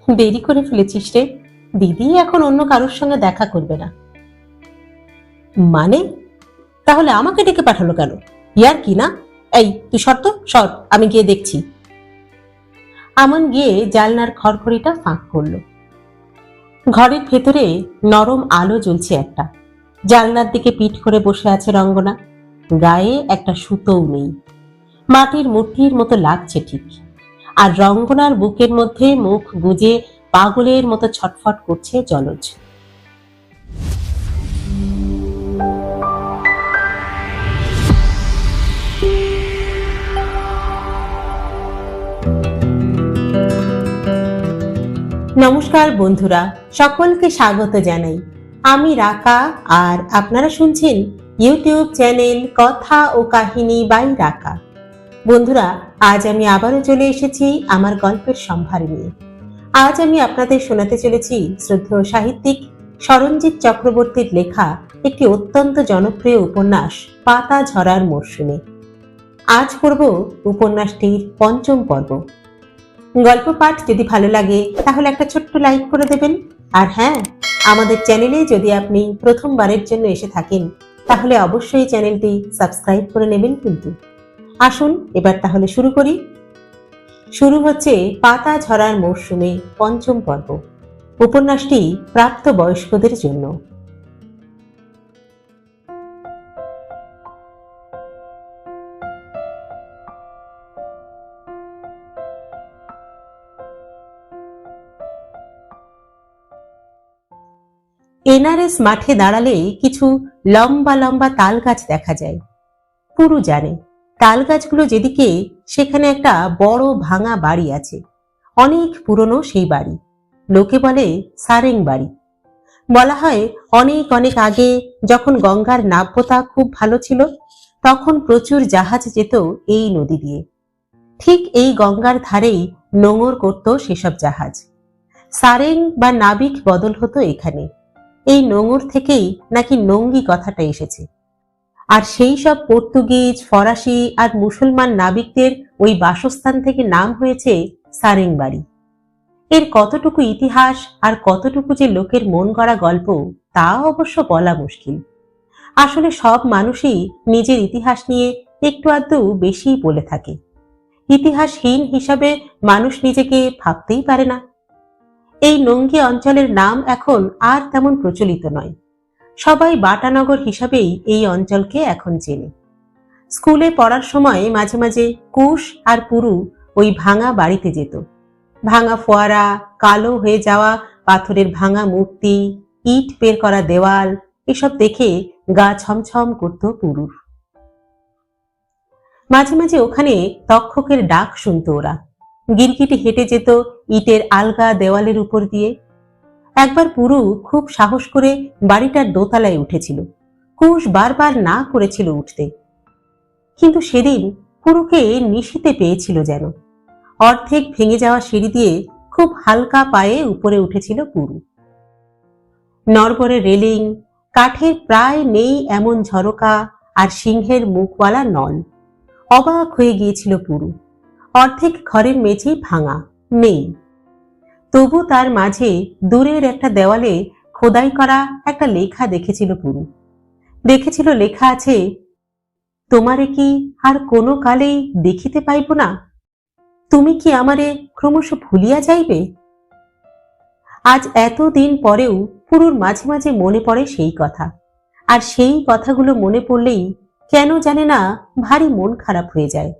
দেরি করে ফেলেছিস রে। দিদি এখন অন্য কারোর সঙ্গে দেখা করবে না। মানে? তাহলে আমাকে ডেকে পাঠালো কেন? ইয়ার কি না? এই তুই সর, আমি গিয়ে দেখছি। আমন গিয়ে জানলার খড়খড়িটা ফাঁক করলো। ঘরের ভেতরে নরম আলো জ্বলছে একটা। জানলার দিকে পিঠ করে বসে আছে রঙ্গনা। গায়ে একটা সুতোও নেই। মাটির মূর্তির মতো লাগছে ঠিক। আর রঙ্গনার বুকের মধ্যে মুখ গুজে পাগলের মতো ছটফট করছে জলজ। নমস্কার বন্ধুরা, সকলকে স্বাগত জানাই। আমি রাকা, আর আপনারা শুনছেন ইউটিউব চ্যানেল কথা ও কাহিনী বাই রাকা। বন্ধুরা, আজ আমি আবারও চলে এসেছি আমার গল্পের সম্ভার নিয়ে। আজ আমি আপনাদের শোনাতে চলেছি শ্রদ্ধেয় সাহিত্যিক সরঞ্জিত চক্রবর্তীর লেখা একটি অত্যন্ত জনপ্রিয় উপন্যাস পাতা ঝরার মরশুমে। আজ পড়ব উপন্যাসটির ৫ম পর্ব। গল্প পাঠ যদি ভালো লাগে তাহলে একটা ছোট্ট লাইক করে দেবেন। আর হ্যাঁ, আমাদের চ্যানেলে যদি আপনি প্রথমবারের জন্য এসে থাকেন তাহলে অবশ্যই চ্যানেলটি সাবস্ক্রাইব করে নেবেন কিন্তু। আসুন এবার তাহলে শুরু করি। শুরু হচ্ছে পাতা ঝরার মরশুমে ৫ম পর্ব। উপন্যাসটি প্রাপ্ত বয়স্কদের জন্য। এনআরএস মাঠে দাঁড়ালে কিছু লম্বা লম্বা তাল গাছ দেখা যায়। পুরু জানে তাল গাছগুলো যেদিকে, সেখানে একটা বড় ভাঙা বাড়ি আছে। অনেক পুরনো সেই বাড়ি। লোকে বলে সারেং বাড়ি। বলা হয় অনেক অনেক আগে, যখন গঙ্গার নাব্যতা খুব ভালো ছিল, তখন প্রচুর জাহাজ যেত এই নদী দিয়ে। ঠিক এই গঙ্গার ধারেই নোঙর করত সেসব জাহাজ। সারেং বা নাবিক বদল হতো এখানে। এই নোঙর থেকেই নাকি নঙ্গি কথাটা এসেছে। আর সেই সব পর্তুগিজ, ফরাসি আর মুসলমান নাবিকদের ওই বাসস্থান থেকে নাম হয়েছে সারেং বাড়ি। এর কতটুকু ইতিহাস আর কতটুকু যে লোকের মন গড়া গল্প, তা অবশ্য বলা মুশকিল। আসলে সব মানুষই নিজের ইতিহাস নিয়ে একটু আধটু বেশি বলে থাকে। ইতিহাসহীন হিসাবে মানুষ নিজেকে ভাবতেই পারে না। এই নঙ্গি অঞ্চলের নাম এখন আর তেমন প্রচলিত নয়। সবাই বাটানগর হিসাবেই এই অঞ্চলকে এখন চেনে। স্কুলে পড়ার সময় মাঝে মাঝে কুশ আর পুরু ওই ভাঙা বাড়িতে যেত। ভাঙা ফোয়ারা, কালো হয়ে যাওয়া পাথরের ভাঙা মূর্তি, ইট বের করা দেওয়াল, এসব দেখে গা ছমছম করত পুরুর। মাঝে মাঝে ওখানে তক্ষকের ডাক শুনত ওরা। গিরগিটি হেঁটে যেত ইটের আলগা দেওয়ালের উপর দিয়ে। একবার পুরু খুব সাহস করে বাড়িটার দোতলায় উঠেছিল। কুশ বারবার না করেছিল উঠতে। কিন্তু সেদিন পুরুকে নিশিতে পেয়েছিল যেন। অর্ধেক ভেঙে যাওয়া সিঁড়ি দিয়ে খুব হালকা পায়ে উপরে উঠেছিল পুরু। নড়বড়ে রেলিং, কাঠের প্রায় নেই এমন ঝরকা, আর সিংহের মুখওয়ালা নল। অবাক হয়ে গিয়েছিল পুরু। অর্ধেক ঘরের মেঝেই ভাঙা, নেই। তবু তার মাঝে দূরের একটা দেওয়ালে খোদাই করা একটা লেখা দেখেছিল পুরু। দেখেছিল লেখা আছে, তোমারে কি আর কোনো কালেই দেখিতে পাইব না? তুমি কি আমারে ক্রমশ ভুলিয়া যাইবে? আজ এতদিন পরেও পুরুর মাঝে মাঝে মনে পড়ে সেই কথা। আর সেই কথাগুলো মনে পড়লেই কেন জানে না ভারী মন খারাপ হয়ে যায়।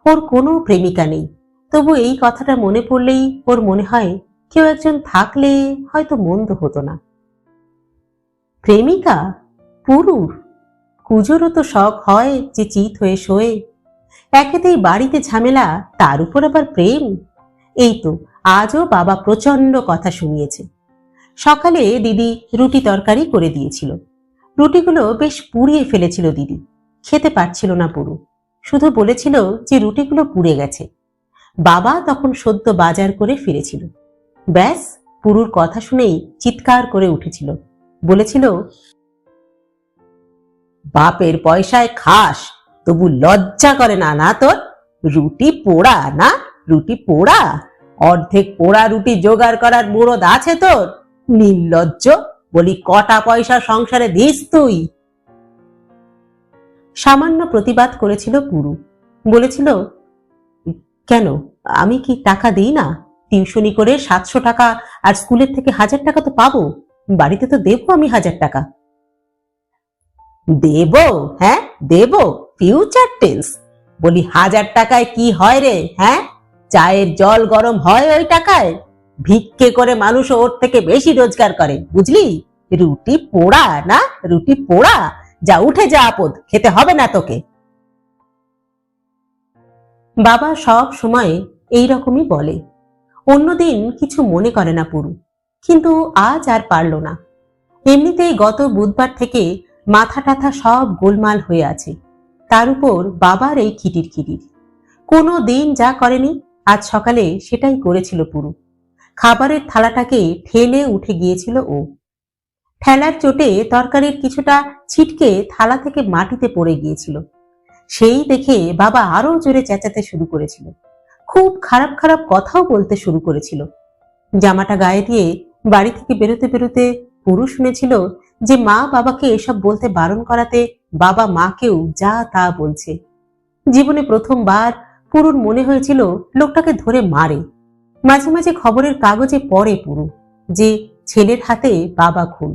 ওর কোনো প্রেমিকা নেই, তবু এই কথাটা মনে পড়লেই ওর মনে হয় কেউ একজন থাকলে হয়তো মন্দ হতো না। প্রেমিকা পুরুর? কুজোরও তো শখ হয় যে চিত হয়ে শোয়ে। একেতেই বাড়িতে ঝামেলা, তার উপর আবার প্রেম। এই তো আজও বাবা প্রচন্ড কথা শুনিয়েছে। সকালে দিদি রুটি তরকারি করে দিয়েছিল। রুটিগুলো বেশ পুড়িয়ে ফেলেছিল দিদি। খেতে পারছিল না পুরু, শুধু বলেছিল যে রুটিগুলো পুড়ে গেছে। বাবা তখন সদ্য বাজার করে ফিরেছিল। ব্যাস, পুরুর কথা শুনেই চিৎকার করে উঠেছিল। বলেছিল, বাপের পয়সায় খাস, তবু লজ্জা করে না? না তোর? রুটি পোড়া না, রুটি পোড়া? অর্ধেক পোড়া রুটি জোগাড় করার মুরদ আছে তোর? নির্লজ্জ, বলি কটা পয়সা সংসারে দিস তুই? সামান্য প্রতিবাদ করেছিল পুরু। বলেছিল, কেন, আমি কি টাকা দিই না? টিউশনি করে 700 টাকা আর স্কুলের থেকে 1000 টাকা তো পাবো। বাড়িতে তো দেবো আমি 1000 টাকা। দেব? হ্যাঁ দেব? Future tense. বলি 1000 টাকায় কি হয় রে? হ্যাঁ, চায়ের জল গরম হয় ওই টাকায়? ভিক্ষে করে মানুষ ওর থেকে বেশি রোজগার করে, বুঝলি? রুটি পোড়া না, রুটি পোড়া। যা উঠে যা আপদ, খেতে হবে না তোকে। বাবা সব সময় এইরকমই বলে। অন্যদিন কিছু মনে করে না পুরু, কিন্তু আজ আর পারল না। এমনিতেই গত বুধবার থেকে মাথা টাথা সব গোলমাল হয়ে আছে, তার উপর বাবার এই খিটির খিটির। কোনো দিন যা করেনি আজ সকালে সেটাই করেছিল পুরু। খাবারের থালাটাকে ঠেলে উঠে গিয়েছিল ও। ঠেলার চোটে তরকারির কিছুটা ছিটকে থালা থেকে মাটিতে পড়ে গিয়েছিল। সেই দেখে বাবা আরো জোরে চেঁচাতে শুরু করেছিল। খুব খারাপ খারাপ কথাও বলতে শুরু করেছিল। জামাটা গায়ে দিয়ে বাড়ি থেকে বেরোতে বেরোতে পুরু শুনেছিল যে মা বাবাকে এসব বলতে বারণ করাতে বাবা মাকেও যা তা বলছে। জীবনে প্রথমবার পুরুর মনে হয়েছিল লোকটাকে ধরে মারে। মাঝে মাঝে খবরের কাগজে পড়ে পুরু যে ছেলের হাতে বাবা খুন।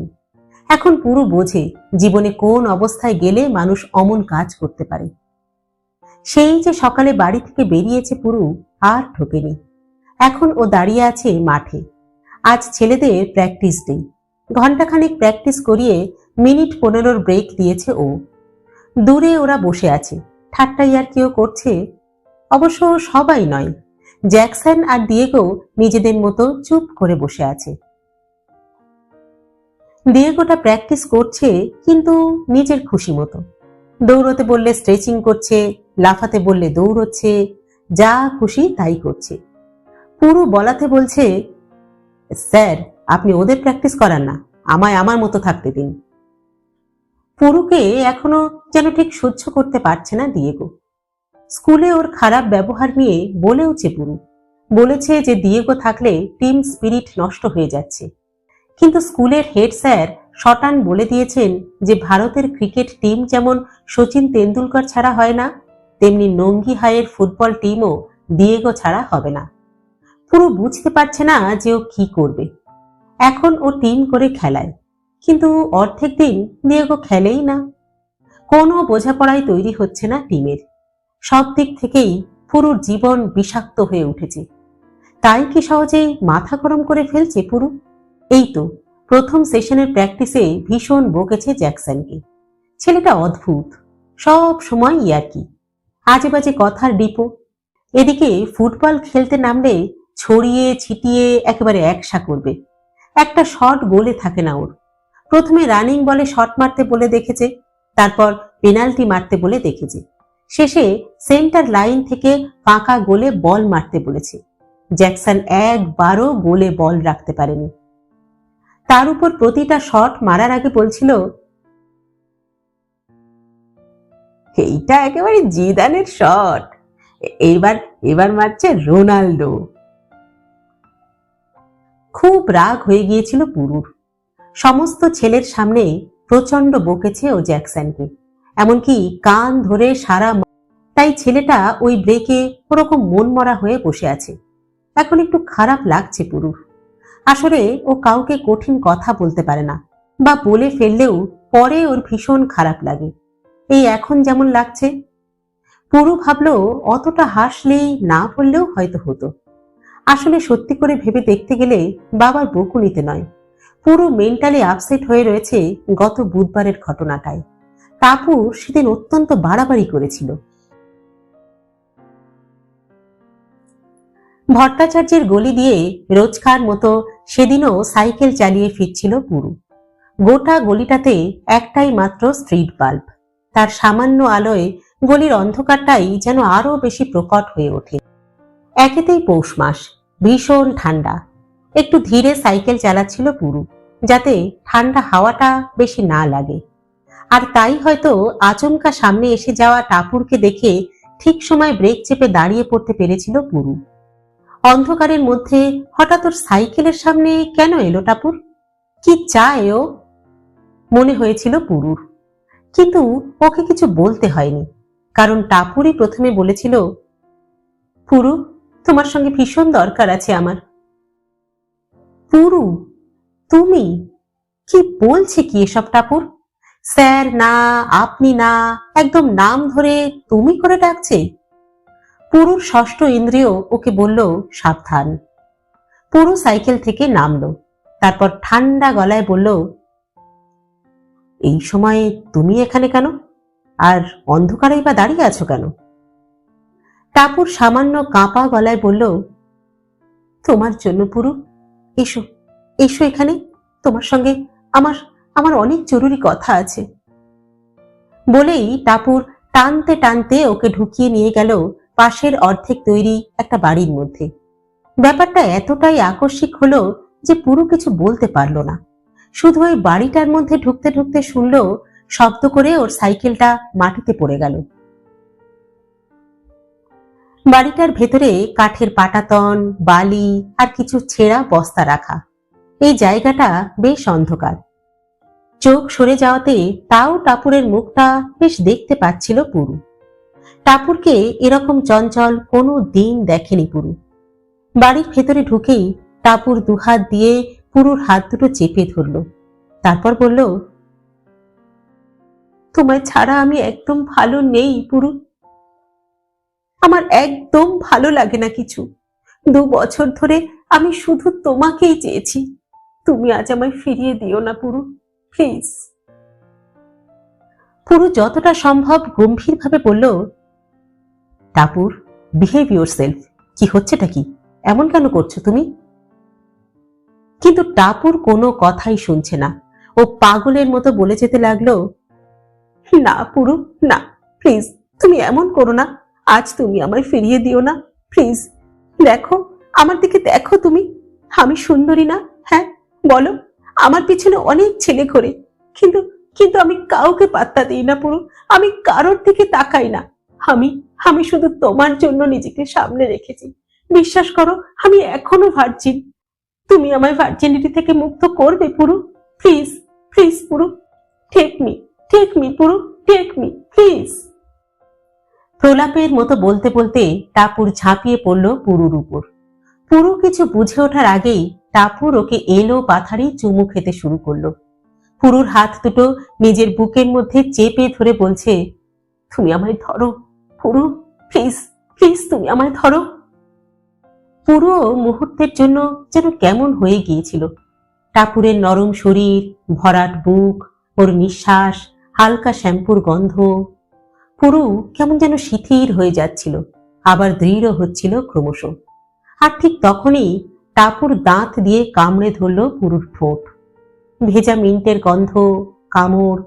এখন পুরু বোঝে জীবনে কোন অবস্থায় গেলে মানুষ অমন কাজ করতে পারে। সেই যে সকালে বাড়ি থেকে বেরিয়েছে পুরু, আর ঢোকেনি। এখন ও দাঁড়িয়ে আছে মাঠে। আজ ছেলেদের প্র্যাকটিস ডে। ঘন্টাখানেক প্র্যাকটিস করিয়ে মিনিট 15 ব্রেক দিয়েছে ও। দূরে ওরা বসে আছে, ঠাট্টা ইয়ার্কিও করছে। অবশ্য সবাই নয়, জ্যাকসন আর ডিয়েগো নিজেদের মতো চুপ করে বসে আছে। ডিয়েগোটা প্র্যাকটিস করছে, কিন্তু নিজের খুশি মতো। দৌড়তে বললে স্ট্রেচিং করছে, লাফাতে বললে দৌড়চ্ছে, যা খুশি তাই করছে। পুরু বলাতে বলছে, স্যার আপনি ওদের প্র্যাকটিস করান না, আমায় আমার মতো থাকতে দিন। পুরুকে এখনো যেন ঠিক সহ্য করতে পারছে না ডিয়েগো। স্কুলে ওর খারাপ ব্যবহার নিয়ে বলেওছে পুরু। বলেছে যে ডিয়েগো থাকলে টিম স্পিরিট নষ্ট হয়ে যাচ্ছে। কিন্তু স্কুলের হেড স্যার শটান বলে দিয়েছেন যে ভারতের ক্রিকেট টিম যেমন শচীন তেন্ডুলকর ছাড়া হয় না, তেমনি নঙ্গি হাইয়ের ফুটবল টিমও ডিয়েগো ছাড়া হবে না। পুরো বুঝতে পারছে না যে ও কি করবে। এখন ও টিম করে খেলায়, কিন্তু অর্ধেক দিন ডিয়েগো খেলেই না। কোনো বোঝাপড়াই তৈরি হচ্ছে না টিমের। সব দিক থেকেই পুরুর জীবন বিষাক্ত হয়ে উঠেছে। তাই কি সহজেই মাথা গরম করে ফেলছে পুরু? এই তো প্রথম সেশনের প্র্যাকটিসে ভীষণ বকেছে জ্যাকসনকে। ছেলেটা অদ্ভুত, সব সময় ইয়ার্কি, আজে বাজে কথার ডিপো। এদিকে ফুটবল খেলতে নামলে ছড়িয়ে ছিটিয়ে একেবারে একসা করবে। একটা শট গোলে থাকে না ওর। প্রথমে রানিং বলে শট মারতে বলে দেখেছে, তারপর পেনাল্টি মারতে বলে দেখেছে, শেষে সেন্টার লাইন থেকে ফাঁকা গোলে বল মারতে বলেছে। জ্যাকসন একবারও গোলে বল রাখতে পারেনি। তার উপর প্রতিটা শট মারার আগে বলছিল, এইটা একেবারে জিদানের শট, এবার মারছে রোনাল্ডো। খুব রাগ হয়ে গিয়েছিল পুরুর। সমস্ত ছেলের সামনে প্রচন্ড বকেছে ও জ্যাকসনকে, এমনকি কান ধরে সারা। তাই ছেলেটা ওই ব্রেকে ওরকম মন মরা হয়ে বসে আছে। এখন একটু খারাপ লাগছে পুরুর। আসলে ও কাউকে কঠিন কথা বলতে পারে না, বা বলে ফেললেও পরে ওর ভীষণ খারাপ লাগে। এই এখন যেমন লাগছে। পুরু ভাবলো অতটা হাসলেই না বললেও হয়তো হতো। আসলে সত্যি করে ভেবে দেখতে গেলে বাবার বকুনিতে নয়, পুরো মেন্টালি আপসেট হয়ে রয়েছে গত বুধবারের ঘটনাটায়। তাপু সেদিন অত্যন্ত বাড়াবাড়ি করেছিল। ভট্টাচার্যের গলি দিয়ে রোজকার মতো সেদিনও সাইকেল চালিয়ে ফিরছিল পুরু। গোটা গলিটাতে একটাই মাত্র স্ট্রিট বাল্ব। তার সামান্য আলোয় গলির অন্ধকারটাই যেন আরো বেশি প্রকট হয়ে ওঠে। একেতেই পৌষ মাস, ভীষণ ঠান্ডা। একটু ধীরে সাইকেল চালাচ্ছিল পুরু, যাতে ঠান্ডা হাওয়াটা বেশি না লাগে। আর তাই হয়তো আচমকা সামনে এসে যাওয়া টাপুরকে দেখে ঠিক সময় ব্রেক চেপে দাঁড়িয়ে পড়তে পেরেছিল পুরু। অন্ধকারের মধ্যে হঠাৎ ওর সাইকেলের সামনে কেন এলো টাপুর? কি চায় ও? মনে হয়েছিল পুরুর, কিন্তু ওকে কিছু বলতে হয়নি, কারণ টাপুরই প্রথমে বলেছিল, পুরু, তোমার সঙ্গে ভীষণ দরকার আছে আমার। পুরু, তুমি? কি বলছে কি এসব টাপুর? স্যার না, আপনি না, একদম নাম ধরে তুমি করে ডাকছে। পুরুর ষষ্ঠ ইন্দ্রিয় ওকে বলল সাবধান। পুরু সাইকেল থেকে নামলো, তারপর ঠান্ডা গলায় বলল, এই সময় তুমি এখানে কেন? আর অন্ধকারেই বা দাঁড়িয়ে আছো কেন? টাপুর সামান্য কাঁপা গলায় বলল, তোমার জন্য পুরু, এসো এসো এখানে, তোমার সঙ্গে আমার আমার অনেক জরুরি কথা আছে। বলেই টাপুর টানতে টানতে ওকে ঢুকিয়ে নিয়ে গেল পাশের অর্ধেক তৈরি একটা বাড়ির মধ্যে। ব্যাপারটা এতটাই আকস্মিক হলো যে পুরু কিছু বলতে পারল না। শুধু ওই বাড়িটার মধ্যে ঢুকতে ঢুকতে শুনল শব্দ করে ওর সাইকেলটা মাটিতে পড়ে গেল। বাড়িটার ভেতরে কাঠের পাটাতন, বালি আর কিছু ছেঁড়া বস্তা রাখা। এই জায়গাটা বেশ অন্ধকার। চোখ সরে যাওয়াতে তাও টাপুরের মুখটা বেশ দেখতে পাচ্ছিল পুরু। টাপুরকে এরকম চঞ্চল কোনো দিন দেখেনি পুরু। বাড়ির ভেতরে ঢুকেই টাপুর দুহাত দিয়ে পুরুর হাত দুটো চেপে ধরল, তারপর বলল, তোমায় ছাড়া আমি একদম ভালো নেই পুরু। আমার একদম ভালো লাগে না কিছু। 2 বছর ধরে আমি শুধু তোমাকেই চেয়েছি। তুমি আজ আমায় ফিরিয়ে দিও না পুরু, প্লিজ। পুরু যতটা সম্ভব গম্ভীরভাবে বলল, টাপুর, বিহেভ ইয়োরসেলফ। কি হচ্ছেটা কি? এমন কেন করছো তুমি? কিন্তু টাপুর কোনো কথাই শুনছে না। ও পাগলের মতো বলে যেতে লাগলো, না পুরু, না, প্লিজ, তুমি এমন করো না। আজ তুমি আমায় ফিরিয়ে দিও না, প্লিজ। দেখো, আমার দিকে দেখো তুমি। আমি সুন্দরী না? হ্যাঁ, বলো। আমার পিছনে অনেক ছেলে ঘোরে, কিন্তু কিন্তু আমি কাউকে পাত্তা দিই না পুরু। আমি কারোর দিকে তাকাই না। আমি আমি শুধু তোমার জন্য নিজেকে সামনে রেখেছি। বিশ্বাস করো, আমি এখনো ভার্জিন। তুমি আমায় ভার্জিনিটি থেকে মুক্ত করবে পুরু, প্লিজ, প্লিজ পুরু। টেক মি পুরু, টেক মি, প্লিজ। প্রলাপের মতো বলতে বলতে টাপুর ঝাঁপিয়ে পড়ল পুরুর উপর। পুরু কিছু বুঝে ওঠার আগেই টাপুর ওকে এলো পাথারি চুমু খেতে শুরু করলো। পুরুর হাত দুটো নিজের বুকের মধ্যে চেপে ধরে বলছে, তুমি আমায় ধরো পুরু, প্লিজ, প্লিজ, তুমি আমায় ধরো। পুরো মুহূর্তের জন্য যেন কেমন হয়ে গিয়েছিল। টাপুরের নরম শরীর, ভরাট বুক, ওর নিঃশ্বাস, হালকা শ্যাম্পুর গন্ধ। পুরু কেমন যেন শিথিল হয়ে যাচ্ছিল, আবার দৃঢ় হচ্ছিল ক্রমশ। আর ঠিক তখনই টাপুর দাঁত দিয়ে কামড়ে ধরল পুরুর ঠোঁট। ভেজা মিন্টের গন্ধ, কামড়।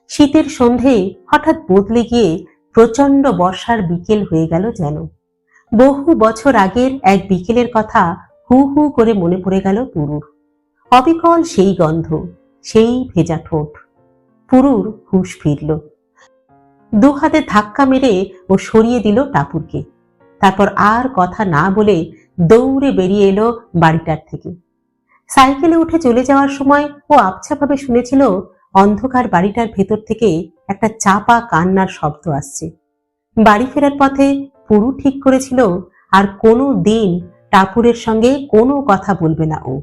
শীতের সন্ধে হঠাৎ বদলে গিয়ে প্রচন্ড বর্ষার বিকেল হয়ে গেল যেন। বহু বছর আগের এক বিকেলের কথা হু হু করে মনে পড়ে গেল পুরুর। অবিকল সেই গন্ধ, সেই ভেজা ঠোঁট। পুরুর হুঁশ ফিরল। 2 হাতে ধাক্কা মেরে ও সরিয়ে দিল টাপুরকে। তারপর আর কথা না বলে দৌড়ে বেরিয়ে এলো বাড়িটার থেকে। সাইকেলে উঠে চলে যাওয়ার সময় ও আবছাভাবে শুনেছিল অন্ধকার বাড়িটার ভেতর থেকে একটা চাপা কান্নার শব্দ আসছে। বাড়ি ফেরার পথে পুরু ঠিক করেছিল আর কোনো দিন টাপুরের সঙ্গে কোনো কথা বলবে না ও।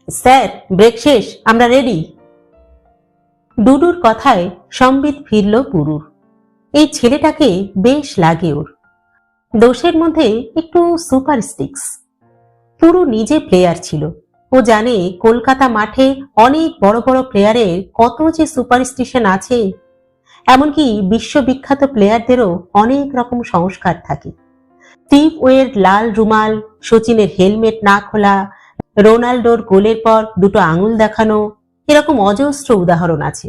স্যার, ব্রেক শেষ, আমরা রেডি। ডুডুর কথায় সম্বিত ফিরল পুরুর। এই ছেলেটাকে বেশ লাগে ওর। দোষের মধ্যে একটু সুপারস্টিক্স। পুরু নিজে প্লেয়ার ছিল। ও জানে কলকাতা মাঠে অনেক বড় বড় প্লেয়ারের কত যে সুপারস্টিশন আছে। এমনকি বিশ্ববিখ্যাত প্লেয়ারদেরও অনেক রকম সংস্কার থাকে। স্টিভ ওয়ের লাল রুমাল, সচিনের হেলমেট না খোলা, রোনাল্ডোর গোলের পর 2টো আঙুল দেখানো, এরকম অজস্র উদাহরণ আছে।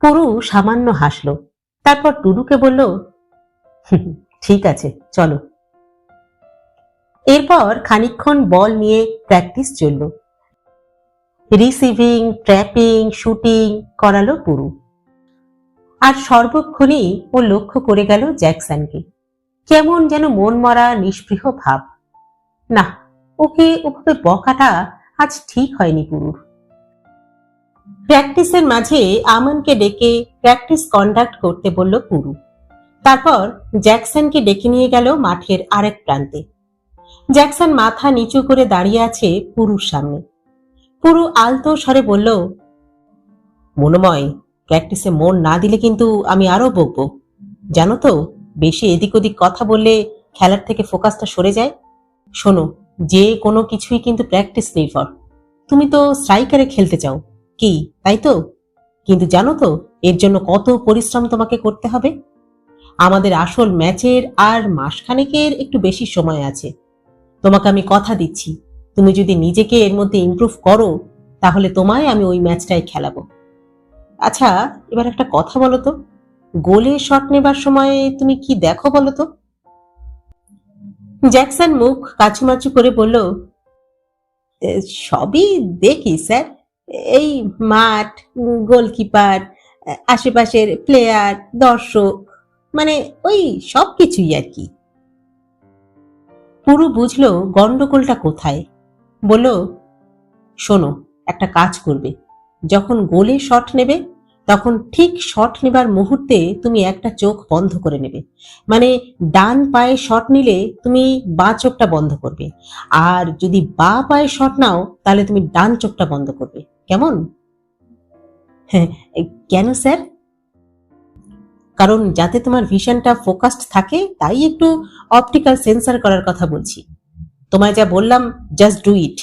পুরু সামান্য হাসল, তারপর টুডুকে বলল, ঠিক আছে, চলো। এরপর খানিকক্ষণ বল নিয়ে প্র্যাকটিস চলল। রিসিভিং, ট্র্যাপিং, শুটিং করালো পুরু। আর সর্বক্ষণই ও লক্ষ্য করে গেল জ্যাকসনকে। কেমন যেন মন মরা নিস্পৃহ ভাব। না, ওকে ওভাবে বকাটা আজ ঠিক হয়নি পুরুর। প্র্যাকটিসের মাঝে আমনকে ডেকে প্র্যাকটিস কন্ডাক্ট করতে বলল পুরু। তারপর জ্যাকসনকে ডেকে নিয়ে গেল মাঠের আরেক প্রান্তে। জ্যাকসন মাথা নিচু করে দাঁড়িয়ে আছে পুরুর সামনে। পুরু আলতো স্বরে বলল, মনোময়, প্র্যাকটিসে মন না দিলে কিন্তু আমি আরো বকবো। জানো তো, বেশি এদিক ওদিক কথা বললে খেলার থেকে ফোকাসটা সরে যায়। শোনো, যে কোনো কিছুই কিন্তু প্র্যাকটিস নির্ভর। তুমি তো স্ট্রাইকারে খেলতে চাও, কি তাই তো? কিন্তু জানো তো এর জন্য কত পরিশ্রম তোমাকে করতে হবে। আমাদের আসল ম্যাচের আর মাসখানেকের একটু বেশি সময় আছে। তোমাকে আমি কথা দিচ্ছি, তুমি যদি নিজেকে এর মধ্যে ইমপ্রুভ করো তাহলে তোমায় আমি ওই ম্যাচটাই খেলাবো। আচ্ছা, এবার একটা কথা বলো তো, গোলে শট নেবার সময় তুমি কি দেখো বলো তো? জ্যাকসন মুখ কাচুমাচু করে বলল, সবই দেখি স্যার। এই মাঠ, গোলকিপার, আশেপাশের প্লেয়ার, দর্শক, মানে ওই সব কিছুই আর কি। পুরো বুঝলো গন্ডগোলটা কোথায়। বলল, শোনো, একটা কাজ করবে, যখন গোলে শট নেবে তখন ঠিক শট নেবার মুহূর্তে তুমি একটা চোখ বন্ধ করে নেবে। মানে ডান পায়ে শট নিলে তুমি বাঁ চোখটা বন্ধ করবে, আর যদি বাঁ পায়ে শট নাও তাহলে তুমি ডান চোখটা বন্ধ করবে। কেমন? হ্যাঁ। কেন স্যার? কারণ যাতে তোমার ভিশনটা ফোকাসড থাকে, তাই একটু অপটিক্যাল সেন্সর করার কথা বলছি। তোমায় যা বললাম, জাস্ট ডু ইট।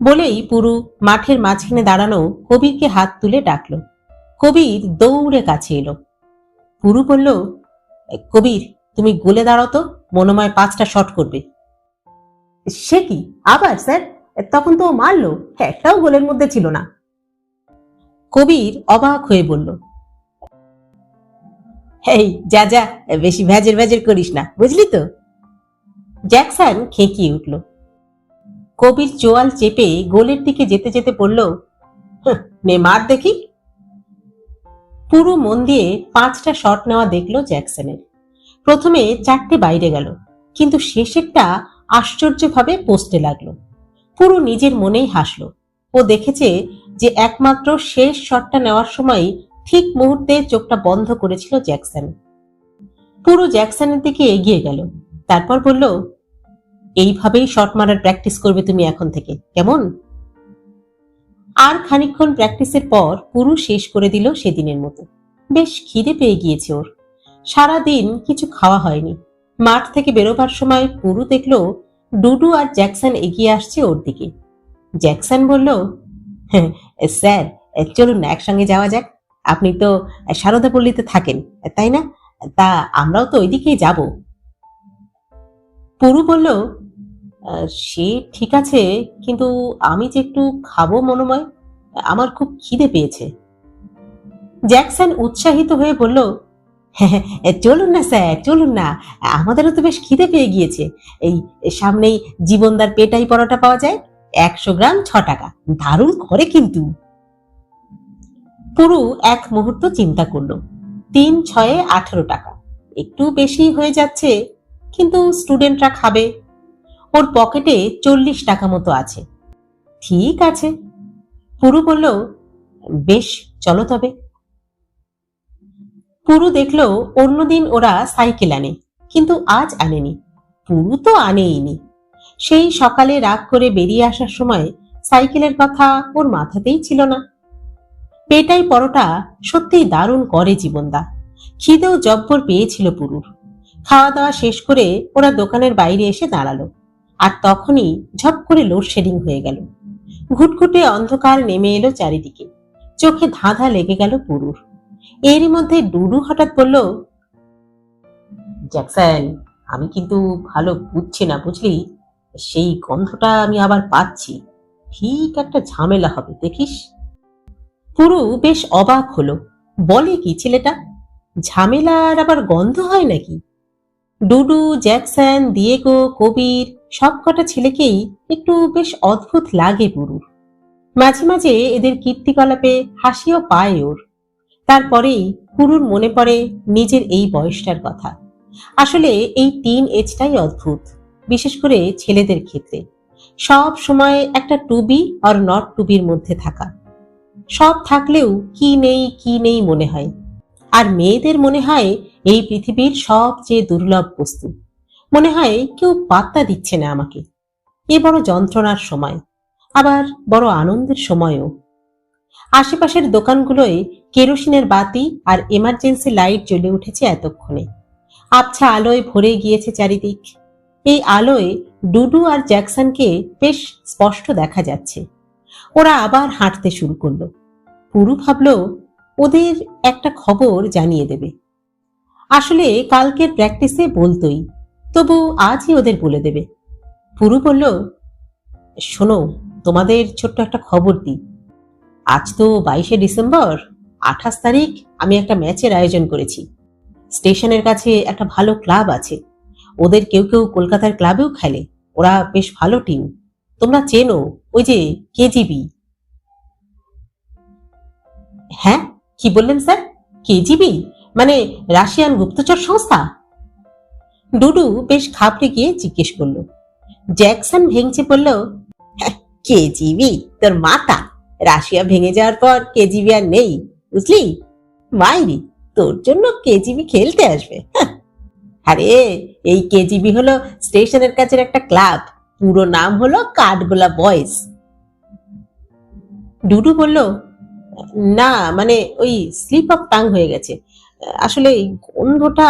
বলেই পুরু মাঠের মাঝখানে দাঁড়ানো কবিরকে হাত তুলে ডাকলো। কবির দৌড়ে কাছে এলো। পুরু বলল, কবির, তুমি গোলে দাঁড়াও তো, মনোময় 5টা শট করবে। সে কি আবার স্যার? তখন তো মারলো, একটাও গোলের মধ্যে ছিল না। কবির অবাক হয়ে বলল, এই যা যা, বেশি ভ্যাজের ভ্যাজের করিস না, বুঝলি তো? জ্যাকসন খেঁকিয়ে উঠল। কবির চোয়াল চেপে গোলের দিকে যেতে যেতে বলল, নে মার দেখি। পুরো মন দিয়ে 5টা শট নেওয়া দেখলো জ্যাকসনের। প্রথমে 4টে বাইরে গেল, কিন্তু শেষেরটা আশ্চর্যভাবে পোস্টে লাগলো। পুরো নিজের মনেই হাসলো। ও দেখেছে যে একমাত্র শেষ শটটা নেওয়ার সময় ঠিক মুহূর্তে চোখটা বন্ধ করেছিল জ্যাকসন। পুরো জ্যাকসনের দিকে এগিয়ে গেল, তারপর বলল, এইভাবেই শট মারার প্র্যাকটিস করবে তুমি এখন থেকে, কেমন? আর খানিকক্ষণ প্র্যাকটিসের পর পুরু শেষ করে দিল সেদিনের মতো। বেশ খিদে পেয়ে গিয়েছে ওর। সারাদিন কিছু খাওয়া হয়নি। মাঠ থেকে বেরোবার সময় পুরু দেখলো ডুডু আর জ্যাকসন এগিয়ে আসছে ওর দিকে। জ্যাকসন বলল, হ্যাঁ স্যার, চলুন না একসঙ্গে যাওয়া যাক। আপনি তো সারদাপল্লীতে থাকেন, তাই না? তা আমরাও তো ওইদিকেই যাব। পুরু বলল, সে ঠিক আছে, কিন্তু আমি যে একটু খাবো মনোময়, আমার খুব খিদে পেয়েছে। জ্যাকসন উৎসাহিত হয়ে বলল, হ্যাঁ চলুন না স্যার, চলুন না, আমাদেরও তো বেশ খিদে পেয়ে গিয়েছে। এই সামনেই জীবনদার পেটাই পরোটা পাওয়া যায়, 100 গ্রাম 6 টাকা, দারুণ করে কিন্তু। পুরু এক মুহূর্ত চিন্তা করলো। 3 6 18 টাকা, একটু বেশি হয়ে যাচ্ছে, কিন্তু স্টুডেন্টরা খাবে। ওর পকেটে 40 টাকা মতো আছে। ঠিক আছে। পুরু বলল, বেশ, চলো তবে। পুরু দেখলো অন্যদিন ওরা সাইকেল আনে, কিন্তু আজ আনেনি। পুরু তো আনেইনি। সেই সকালে রাগ করে বেরিয়ে আসার সময় সাইকেলের কথা ওর মাথাতেই ছিল না। পেটাই পরোটা সত্যিই দারুণ করে জীবনদা। খিদেও জব্বর পেয়েছিল পুরুর। খাওয়া দাওয়া শেষ করে ওরা দোকানের বাইরে এসে দাঁড়ালো, আর তখনই ঝপ করে লোডশেডিং হয়ে গেল। ঘুটঘুটে অন্ধকার নেমে এলো চারিদিকে। চোখে ধাঁধা লেগে গেল পুরুর। এরই মধ্যে ডুডু হঠাৎ বলল, জ্যাকসন, আমি কিন্তু ভালো বুঝছি না, বুঝলি? সেই গন্ধটা আমি আবার পাচ্ছি। ঠিক একটা ঝামেলা হবে, দেখিস। পুরু বেশ অবাক হলো। বলে কি ছেলেটা? ঝামেলার আবার গন্ধ হয় নাকি? ডুডু, জ্যাকসন, দিয়েগো, কবির সব কটা ছেলেকেই একটু বেশ অদ্ভুত লাগে পুরুর। মাঝে মাঝে এদের কীর্তিকলাপে হাসিও পায় ওর। তারপরেই পুরুর মনে পড়ে নিজের এই বয়সটার কথা। আসলে এই টিন এজটাই অদ্ভুত। বিশেষ করে ছেলেদের ক্ষেত্রে সব সময় একটা to be or not to বির মধ্যে থাকা। সব থাকলেও কি নেই মনে হয়। আর মেয়েদের মনে হয় এই পৃথিবীর সবচেয়ে দুর্লভ বস্তু। মনে হয় কেউ পাত্তা দিচ্ছে না আমাকে। এ বড় যন্ত্রণার সময়, আবার বড় আনন্দের সময়ও। আশেপাশের দোকানগুলোয় কেরোসিনের বাতি আর এমার্জেন্সি লাইট জ্বলে উঠেছে এতক্ষণে। আবছা আলোয় ভরে গিয়েছে চারিদিক। এই আলোয় ডুডু আর জ্যাকসনকে বেশ স্পষ্ট দেখা যাচ্ছে। ওরা আবার হাঁটতে শুরু করলো। পুরু ভাবল ওদের একটা খবর জানিয়ে দেবে। আসলে কালকের প্র্যাকটিসে বলতোই, তবু আজই ওদের বলে দেবে। পুরু বলল, শোনো, তোমাদের ছোট্ট একটা খবর দিই। আজ তো 22শে ডিসেম্বর, 28 তারিখ আমি একটা ম্যাচের আয়োজন করেছি। স্টেশনের কাছে একটা ভালো ক্লাব আছে, ওদের কেউ কেউ কলকাতার ক্লাবেও খেলে। ওরা বেশ ভালো টিম, তোমরা চেনো, ওই যে কেজিবি। হ্যাঁ, কি বললেন স্যার? কেজিবি মানে রাশিয়ান গুপ্তচর সংস্থা? ডুডু বেশ ঘাবড়ে গিয়ে জিজ্ঞেস করল। জ্যাকসন ভেঙচে বলল, কেজিবি তোর মাথা! রাশিয়া ভেঙে যাওয়ার পর কেজিবি আর নেই, বুঝলি? মাইরি, তোর জন্য কেজিবি খেলতে আসবে। আরে, এই কেজিবি হলো স্টেশনের কাছের একটা ক্লাব, পুরো নাম হলো কাঠগোলা বয়েজ। ডুডু বলল, না মানে ওই স্লিপ অফ টাং হয়ে গেছে, আসলে গন্ধটা।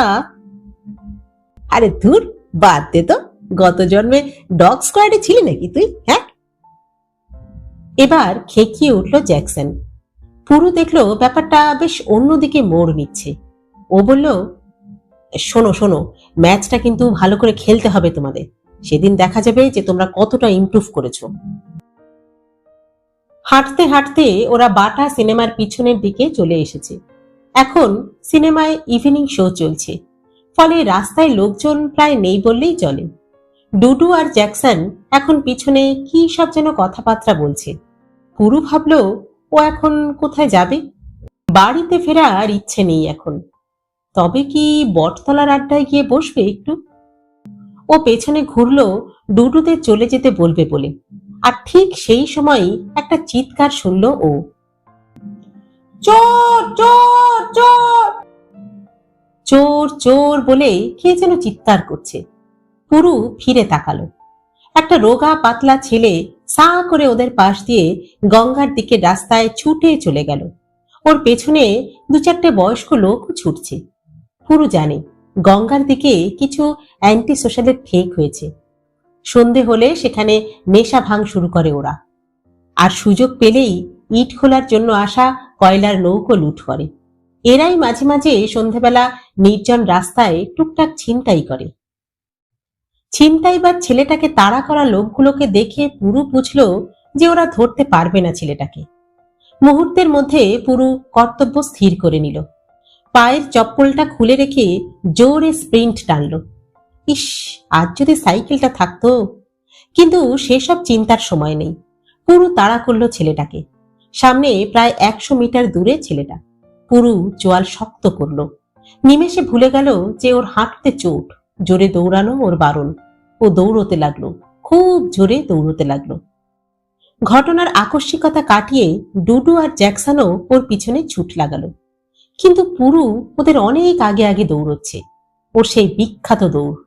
আরে ধুর, বাদ দে তো, গত জন্মে ডগ স্কোয়াডে ছিলি নাকি তুই? হ্যাঁ। এবার খেকিয়ে উঠল জ্যাকসন। পুরু দেখলো ব্যাপারটা বেশ অন্যদিকে মোড় নিচ্ছে। ও বলল, শোনো শোনো, ম্যাচটা কিন্তু ভালো করে খেলতে হবে তোমাদের। সেদিন দেখা যাবে যে তোমরা কতটা ইমপ্রুভ করেছো। হাঁটতে হাঁটতে ওরা বাটা সিনেমার পিছনের দিকে চলে এসেছে। এখন সিনেমায় ইভিনিং শো চলছে, ফলে রাস্তায় লোকজন প্রায় নেই বললেই চলে। ডুডু আর জ্যাকসন এখন পিছনে কি সব যেন কথাবার্তা বলছে। পুরু ভাবল ও এখন কোথায় যাবে। বাড়িতে ফেরার ইচ্ছে নেই এখন। তবে কি বটতলার আড্ডায় গিয়ে বসবে একটু? ও পেছনে ঘুরলো ডুডুদের চলে যেতে বলবে বলে। আর ঠিক সেই সময়ই একটা চিৎকার শুনল ও। চোর চোর চোর! চোর চোর বলে কে যেন চিৎকার করছে। পুরু ফিরে তাকালো। একটা রোগা পাতলা ছেলে সা করে ওদের পাশ দিয়ে গঙ্গার দিকে রাস্তায় ছুটে চলে গেল। ওর পেছনে দু চারটে বয়স্ক লোক ছুটছে। পুরু জানে গঙ্গার দিকে কিছু অ্যান্টি সোশ্যালের ঠেক হয়েছে। সন্ধে হলে সেখানে নেশা ভাঙ শুরু করে ওরা। আর সুযোগ পেলেই ইট খোলার জন্য আসা কয়লার নৌকো লুট করে। এরাই মাঝে মাঝে সন্ধেবেলা নির্জন রাস্তায় টুকটাক ছিনতাই করে। ছিনতাইবার ছেলেটাকে তাড়া করা লোকগুলোকে দেখে পুরু বুঝল যে ওরা ধরতে পারবে না ছেলেটাকে। মুহূর্তের মধ্যে পুরু কর্তব্য স্থির করে নিল। পায়ের চপ্পলটা খুলে রেখে জোরে স্প্রিন্ট টানল। ইস, আজ যদি সাইকেলটা থাকতো! কিন্তু সেসব চিন্তার সময় নেই। পুরু তাড়া করলো ছেলেটাকে। সামনে প্রায় 100 মিটার দূরে ছেলেটা। পুরু চোয়াল শক্ত করলো। নিমেষে ভুলে গেল যে ওর হাঁটতে চোট, জোরে দৌড়ানো ওর বারণ। ও দৌড়তে লাগলো, খুব জোরে দৌড়তে লাগলো। ঘটনার আকস্মিকতা কাটিয়ে ডুডু আর জ্যাকসনও ওর পিছনে ছুট লাগালো। কিন্তু পুরু ওদের অনেক আগে আগে দৌড়চ্ছে। ওর সেই বিখ্যাত দৌড়।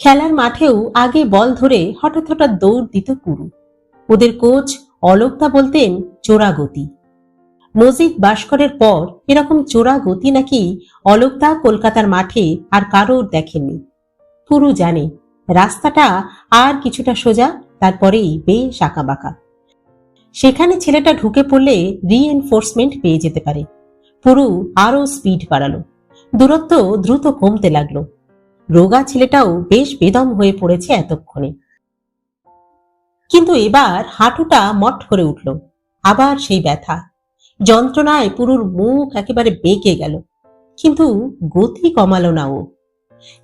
খেলার মাঠেও আগে বল ধরে হঠাৎ হঠাৎ দৌড় দিত পুরু। ওদের কোচ অলোকদা বলতেন চোরা গতি। মজিদ ভাস্করের পর এরকম চোরা গতি নাকি অলোকদা কলকাতার মাঠে আর কারোর দেখেননি। পুরু জানে রাস্তাটা আর কিছুটা সোজা, তারপরেই বেশ আঁকাবাঁকা। সেখানে ছেলেটা ঢুকে পড়লে রিএনফোর্সমেন্ট পেয়ে যেতে পারে। পুরু আরো স্পিড বাড়ালো। দূরত্ব দ্রুত কমতে লাগলো। রোগা ছেলেটাও বেশ বেদম হয়ে পড়েছে এতক্ষণে। কিন্তু এবার হাঁটুটা মট করে উঠল। আবার সেই ব্যথা। যন্ত্রণায় পুরুর মুখ একেবারে বেঁকে গেল। কিন্তু গতি কমালো না ও।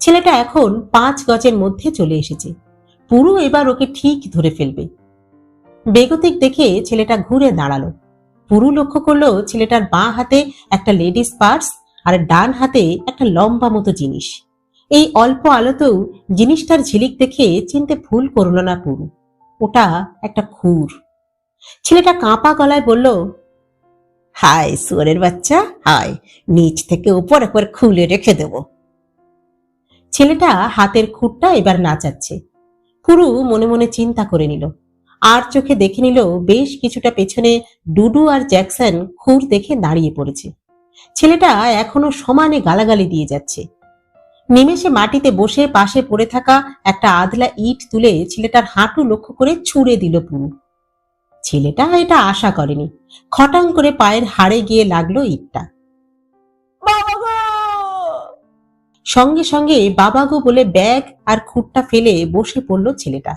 ছেলেটা এখন 5 গজের মধ্যে চলে এসেছে। পুরু এবার ওকে ঠিক ধরে ফেলবে। বেগতিক দেখে ছেলেটা ঘুরে দাঁড়ালো। পুরু লক্ষ্য করলো ছেলেটার বাঁ হাতে একটা লেডিস পার্স আর ডান হাতে একটা লম্বা মতো জিনিস। এই অল্প আলোতেও জিনিসটার ঝিলিক দেখে চিনতে ভুল করল না পুরু। ওটা একটা খুর। ছেলেটা কাঁপা গলায় বলল, হায় শুয়োরের বাচ্চা, হায়, নিচ থেকে উপর একবার খুলে রেখে দেব। ছেলেটা হাতের খুঁটটা এবার নাচাচ্ছে। পুরু মনে মনে চিন্তা করে নিল, আর চোখে দেখে নিল বেশ কিছুটা পেছনে ডুডু আর জ্যাকসন খুর দেখে দাঁড়িয়ে পড়েছে। ছেলেটা এখনো সমানে গালাগালি দিয়ে যাচ্ছে। নিমেষে মাটিতে বসে পাশে পড়ে থাকা একটা আধলা ইট তুলে ছেলেটার হাঁটু লক্ষ্য করে ছুঁড়ে দিল পুরু। ছেলেটা এটা আশা করেনি। খটাং করে পায়ের হাড়ে গিয়ে লাগলো ইটটা। সঙ্গে সঙ্গে বাবাগো বলে ব্যাগ আর খুঁটটা ফেলে বসে পড়ল ছেলেটা।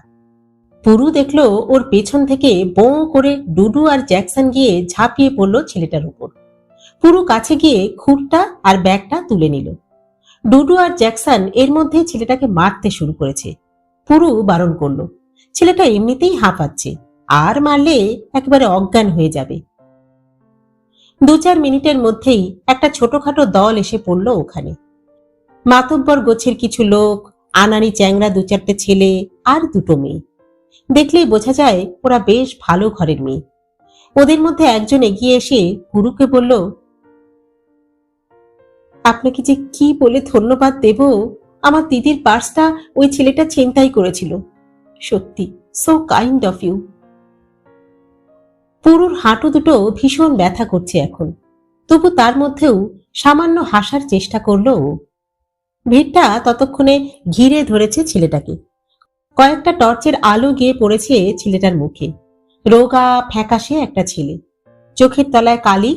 পুরু দেখলো ওর পেছন থেকে বোঁ করে ডুডু আর জ্যাকসন গিয়ে ঝাঁপিয়ে পড়ল ছেলেটার উপর। পুরু কাছে গিয়ে খুঁটটা আর ব্যাগটা তুলে নিল। ডুডু আর জ্যাকসন এর মধ্যে ছেলেটাকে মারতে শুরু করেছে। পুরু বারণ করলো, ছেলেটা এমনিতেই হাঁপাচ্ছে, আর মারলে একেবারে অজ্ঞান হয়ে যাবে। 2-4 মিনিটের মধ্যেই একটা ছোটখাটো দল এসে পড়ল ওখানে। মাতব্বর গোছের কিছু লোক, আনাড়ি চ্যাংড়া 2-4টে ছেলে আর 2টো মেয়ে। দেখলেই বোঝা যায় ওরা বেশ ভালো ঘরের মেয়ে। ওদের মধ্যে একজন এগিয়ে এসে পুরুকে বলল, আপনাকে যে কি বলে ধন্যবাদ দেব, আমার দিদির পার্সটা ওই ছেলেটা ছিনতাই করেছিল। সত্যি সো কাইন্ড অফ ইউ। পুরুর হাঁটু দুটো ভীষণ ব্যথা করছে এখন, তবু তার মধ্যেও সামান্য হাসার চেষ্টা করল ও। ভিড়টা ততক্ষণে ঘিরে ধরেছে ছেলেটাকে। কয়েকটা টর্চের আলো গিয়ে পড়েছে ছেলেটার মুখে। রোগা ফ্যাকাশে একটা ছেলে, চোখের তলায় কালি,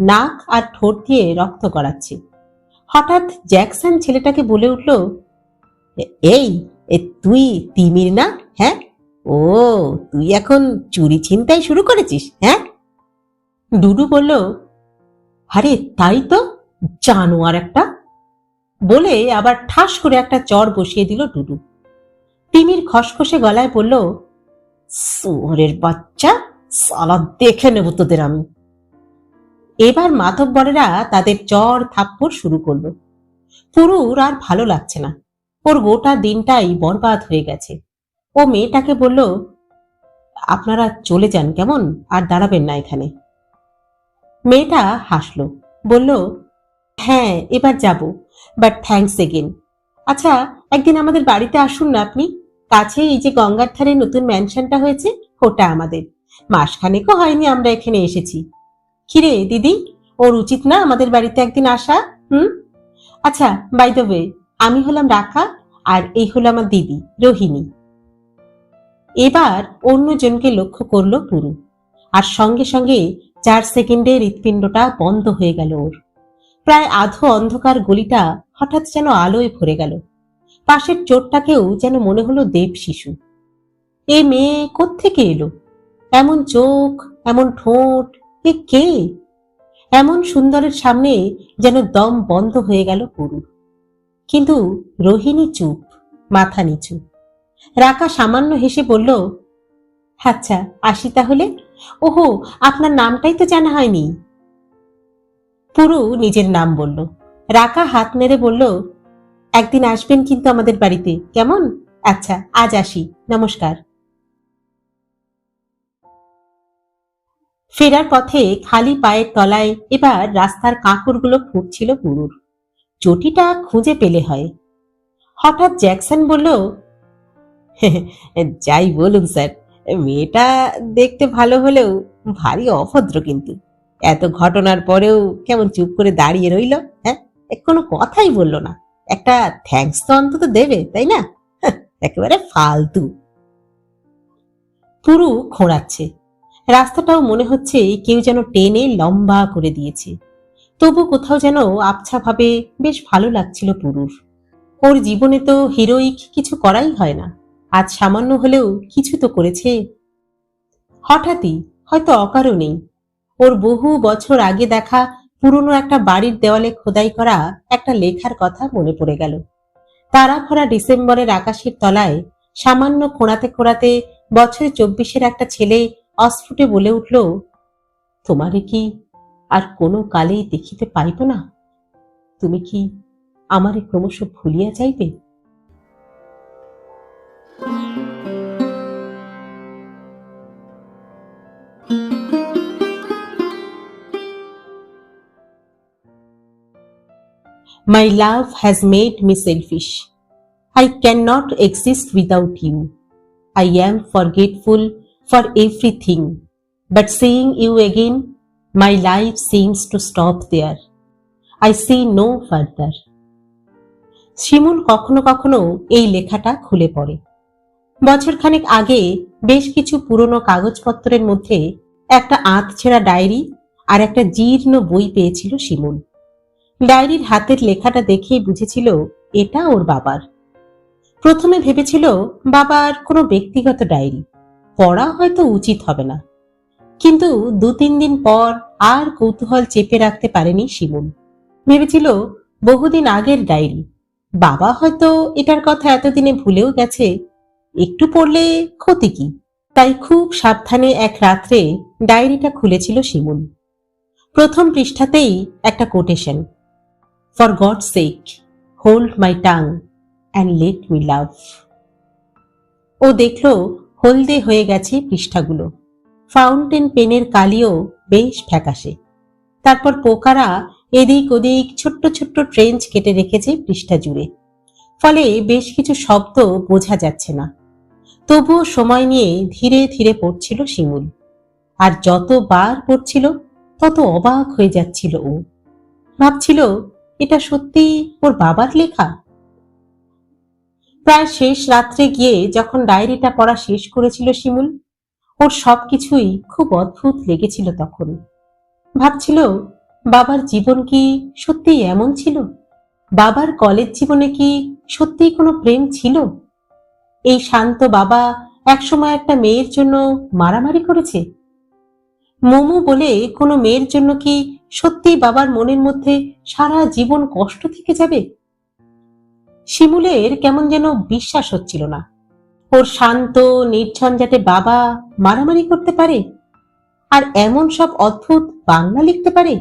নাক আর ঠোঁট দিয়ে রক্ত গড়াচ্ছে। হঠাৎ জ্যাকসন ছেলেটাকে বলে উঠল, এই তুই তিমির না? হ্যাঁ, ও তুই এখন চুরি ছিনতাই শুরু করেছিস? হ্যাঁ। ডুডু বলল, আরে তাই তো, জানোয়ার একটা, বলে আবার ঠাস করে একটা চড় বসিয়ে দিল ডুডু। তিমির খসখসে গলায় বলল, শুয়োরের বাচ্চা, সালা দেখে নেব তোদের আমি। এবার মাতব্বরেরা তাদের চড় থাপ্পড় শুরু করলো। পুরুর আর ভালো লাগছে না, ওর গোটা দিনটাই বরবাদ হয়ে গেছে। ও মেয়েটাকে বলল, আপনারা চলে যান কেমন, আর দাঁড়াবেন না এখানে। মেয়েটা হাসলো, বলল, হ্যাঁ এবার যাব, বাট থ্যাঙ্কস এগেন। আচ্ছা, একদিন আমাদের বাড়িতে আসুন না আপনি। কাছে এই যে গঙ্গার ধারে নতুন ম্যানশনটা হয়েছে, ওটা আমাদের। মাসখানেকও হয়নি আমরা এখানে এসেছি। কিরে দিদি, ওর উচিত না আমাদের বাড়িতে একদিন আসা? আচ্ছা, বাই দ্য ওয়ে, আমি হলাম রাখা, আর এই হলো আমার দিদি রোহিণী। এবার অন্যজনকে লক্ষ্য করলো পুরু, আর সঙ্গে সঙ্গে 4 সেকেন্ডে হৃৎপিণ্ডটা বন্ধ হয়ে গেল ওর। প্রায় আধো অন্ধকার গলিটা হঠাৎ যেন আলোয় ভরে গেল। পাশের চোরটাকেও যেন মনে হলো দেব শিশু। এ মেয়ে কোত্থেকে এলো? এমন চোখ, এমন ঠোঁট, এ কে? এমন সুন্দরের সামনে যেন দম বন্ধ হয়ে গেল পুরুর। কিন্তু রোহিণী চুপ, মাথা নিচু। রাকা সামান্য হেসে বলল, আচ্ছা আসি তাহলে। ওহো, আপনার নামটাই তো জানা হয়নি। পুরু নিজের নাম বলল। রাকা হাত নেড়ে বলল, একদিন আসবেন কিন্তু আমাদের বাড়িতে, কেমন? আচ্ছা আজ আসি, নমস্কার। ফেরার পথে খালি পায়ের তলায় এবার রাস্তার কাঁকড়গুলো ফুটছিল পুরুর। চটিটা খুঁজে পেলে হয়। হঠাৎ জ্যাকসন বলল, যাই বলুন স্যার, মেয়েটা দেখতে ভালো হলেও ভারী অভদ্র, কিন্তু এত ঘটনার পরেও কেমন চুপ করে দাঁড়িয়ে রইল। হ্যাঁ, কোনো কথাই বলল না। একটা থ্যাঙ্কস তো অন্তত দেবে, তাই না? একেবারে ফালতু। পুরু খোঁড়াচ্ছে। রাস্তাটাও মনে হচ্ছে কেউ যেন টেনে লম্বা করে দিয়েছে। তবু কোথাও যেন আবছা ভাবে বেশ ভালো লাগছিল পুরুর। ওর জীবনে তো হিরোইক কিছু করাই হয় না, আজ সামান্য হলেও কিছু তো করেছে। হঠাৎই, হয়তো অকারণেই, ওর বহু বছর আগে দেখা পুরনো একটা বাড়ির দেওয়ালে খোদাই করা একটা লেখার কথা মনে পড়ে গেল। তারা ভরা ডিসেম্বরের আকাশের তলায় সামান্য খোঁড়াতে খোঁড়াতে বছরে 24-এর একটা ছেলে অস্ফুটে বলে উঠল, তোমারে কি আর কোনো কালেই দেখিতে পাইব না? তুমি কি আমারে ক্রমশ ভুলিয়া যাইবে? My love has made me selfish. I cannot exist without you. I am forgetful for everything, but seeing you again, my life seems to stop there. I see no further. শিমুল কখনো কখনো এই লেখাটা খুলে পড়ে। বছরখানেক আগে বেশ কিছু পুরনো কাগজপত্রের মধ্যে একটা আধছেঁড়া ডায়েরি আর একটা জীর্ণ বই পেয়েছিল শিমুল। ডায়েরির হাতের লেখাটা দেখেই বুঝেছিল এটা ওর বাবার। প্রথমে ভেবেছিল বাবার কোনো ব্যক্তিগত ডায়েরি, পড়া হয়তো উচিত হবে না, কিন্তু 2-3 দিন পর আর কৌতূহল চেপে রাখতে পারেনি শিমুল। ভেবেছিল বহুদিন আগের ডায়েরি, বাবা হয়তো এটার কথা এতদিনে ভুলেও গেছে, একটু পড়লে ক্ষতি কি। তাই খুব সাবধানে এক রাত্রে ডায়েরিটা খুলেছিল শিমুল। প্রথম পৃষ্ঠাতেই একটা quotation, for God's sake hold my tongue and let me love. ও দেখল হলদে হয়ে গেছে পৃষ্ঠাগুলো, ফাউন্টেন পেনের কালিও বেশ ফ্যাকাশে। তারপর পোকারা এদিক ওদিক ছোট্ট ছোট্ট ট্রেঞ্চ কেটে রেখেছে পৃষ্ঠা জুড়ে, ফলে বেশ কিছু শব্দ বোঝা যাচ্ছে না। তবুও সময় নিয়ে ধীরে ধীরে পড়ছিল শিমুল, আর যতবার পড়ছিল তত অবাক হয়ে যাচ্ছিল ও। ভাবছিল এটা সত্যি ওর বাবার লেখা। প্রায় শেষ রাত্রে গিয়ে যখন ডায়েরিটা পড়া শেষ করেছিল শিমুল, ওর সবকিছুই খুব অদ্ভুত লেগেছিল। তখন ভাবছিল বাবার জীবন কি সত্যি এমন ছিল? বাবার কলেজ জীবনে কি সত্যি কোনো প্রেম ছিল? এই শান্ত বাবা একসময় একটা মেয়ের জন্য মারামারি করেছে? মোমো বলে কোনো মেয়ের জন্য কি সত্যি বাবার মনের মধ্যে সারা জীবন কষ্ট থেকে যাবে? শিমুলের কেমন যেন বিশ্বাস হচ্ছিল না ওর শান্ত নির্ঝঞ্ঝাটে বাবা মারামারি করতে পারে আর এমন সব অদ্ভুত বাংলা লিখতে পারে।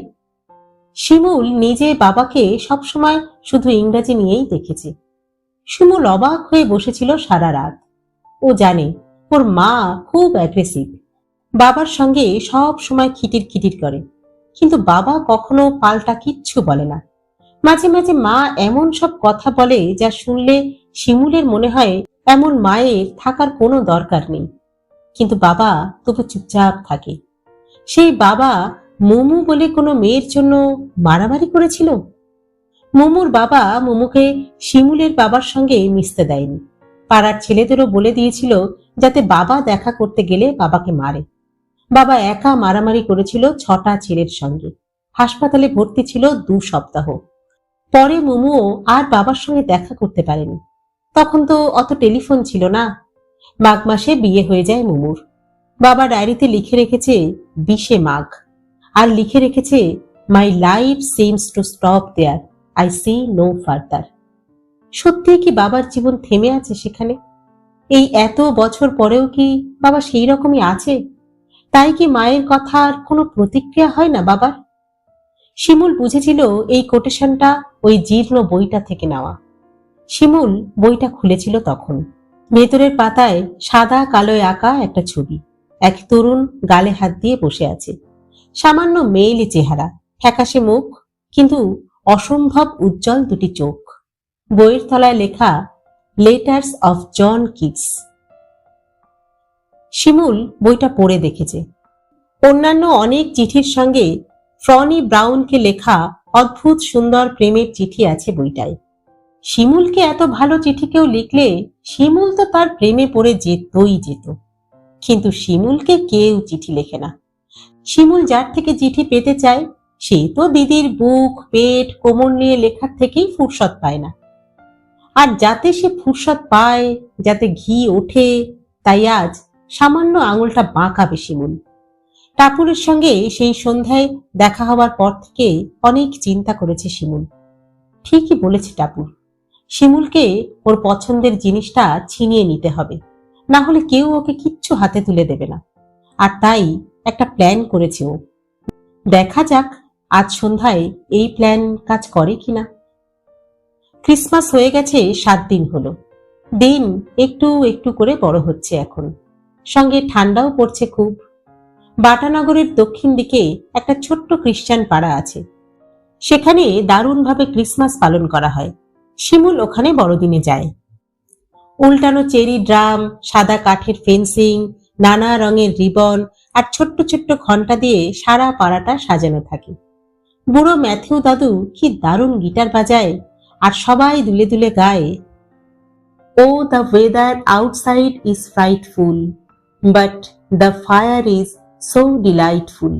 শিমুল নিজে বাবাকে সবসময় শুধু ইংরাজি নিয়েই দেখেছে। শিমুল অবাক হয়ে বসেছিল সারা রাত। ও জানে ওর মা খুব অ্যাগ্রেসিভ, বাবার সঙ্গে সব সময় খিটির খিটির করে, কিন্তু বাবা কখনো পাল্টা কিচ্ছু বলে না। মাঝে মাঝে মা এমন সব কথা বলে যা শুনলে শিমুলের মনে হয় এমন মায়ের থাকার কোনো দরকার নেই, কিন্তু বাবা তবু চুপচাপ থাকে। সেই বাবা মোমু বলে কোনো মেয়ের জন্য মারামারি করেছিল। মোমুর বাবা মোমুকে শিমুলের বাবার সঙ্গে মিশতে দেয়নি। পাড়ার ছেলেদেরও বলে দিয়েছিল যাতে বাবা দেখা করতে গেলে বাবাকে মারে। বাবা একা মারামারি করেছিল 6টা ছেলের সঙ্গে। হাসপাতালে ভর্তি ছিল 2 সপ্তাহ। পরে মোমুও আর বাবার সঙ্গে দেখা করতে পারেনি। তখন তো অত টেলিফোন ছিল না। মাঘ মাসে বিয়ে হয়ে যায় মোমুর। বাবা ডায়েরিতে লিখে রেখেছে 20 মাঘ, আর লিখে রেখেছে my life seems to stop there, I see no further. সত্যি কি বাবার জীবন থেমে আছে সেখানে? এই এত বছর পরেও কি বাবা সেই রকমই আছে? তাই কি মায়ের কথার কোনো প্রতিক্রিয়া হয় না বাবার? শিমুল বুঝেছিল এই কোটেশনটা ওই জীর্ণ বইটা থেকে নেওয়া। শিমুল বইটা খুলেছিল তখন। ভেতরের পাতায় সাদা কালোয় আঁকা একটা ছবি। এক তরুণ গালে হাত দিয়ে বসে আছে। সামান্য মেয়েলি চেহারা, ফ্যাকাশে মুখ, কিন্তু অসম্ভব উজ্জ্বল 2টি চোখ। বইয়ের তলায় লেখা লেটার্স অফ জন কিটস। শিমুল বইটা পড়ে দেখেছে। অন্যান্য অনেক চিঠির সঙ্গে ফ্রনি ব্রাউনকে লেখা অদ্ভুত সুন্দর প্রেমের চিঠি আছে বইটায়। শিমুলকে এত ভালো চিঠি কেউ লিখলে শিমুল তো তার প্রেমে পড়ে যেতই যেত, কিন্তু শিমুলকে কেউ চিঠি লেখে না। শিমুল যার থেকে চিঠি পেতে চায় সে তো দিদির বুক, পেট, কোমর নিয়ে লেখার থেকেই ফুরসত পায় না। আর যাতে সে ফুরসত পায়, যাতে ঘি ওঠে, তাই আজ সামান্য আঙুলটা বাঁকাবে শিমুল। টাপুরের সঙ্গে সেই সন্ধ্যায় দেখা হওয়ার পর থেকে অনেক চিন্তা করেছে শিমুল। ঠিকই বলেছে টাপুর, শিমুলকে ওর পছন্দের জিনিসটা ছিনিয়ে নিতে হবে, না হলে কেউ ওকে কিচ্ছু হাতে তুলে দেবে না। আর তাই একটা প্ল্যান করেছে ও। দেখা যাক আজ সন্ধ্যায় এই প্ল্যান কাজ করে কিনা। ক্রিসমাস হয়ে গেছে 7 দিন হলো। দিন একটু একটু করে বড় হচ্ছে এখন, সঙ্গে ঠান্ডাও পড়ছে খুব। বাটানগরের দক্ষিণ দিকে একটা ছোট্ট খ্রিস্টান পাড়া আছে, সেখানে দারুণভাবে ক্রিসমাস পালন করা হয়। শিমুল ওখানে বড়দিনে যায়। উল্টানো চেরি ড্রাম, সাদা কাঠের ফেন্সিং, নানা রঙের রিবন আর ছোট্ট ছোট্ট ঘন্টা দিয়ে সারা পাড়াটা সাজানো থাকে। বুড়ো ম্যাথিউ দাদু কি দারুণ গিটার বাজায়, আর সবাই দুলে দুলে গায়, oh the weather outside is frightful, but the fire is so delightful,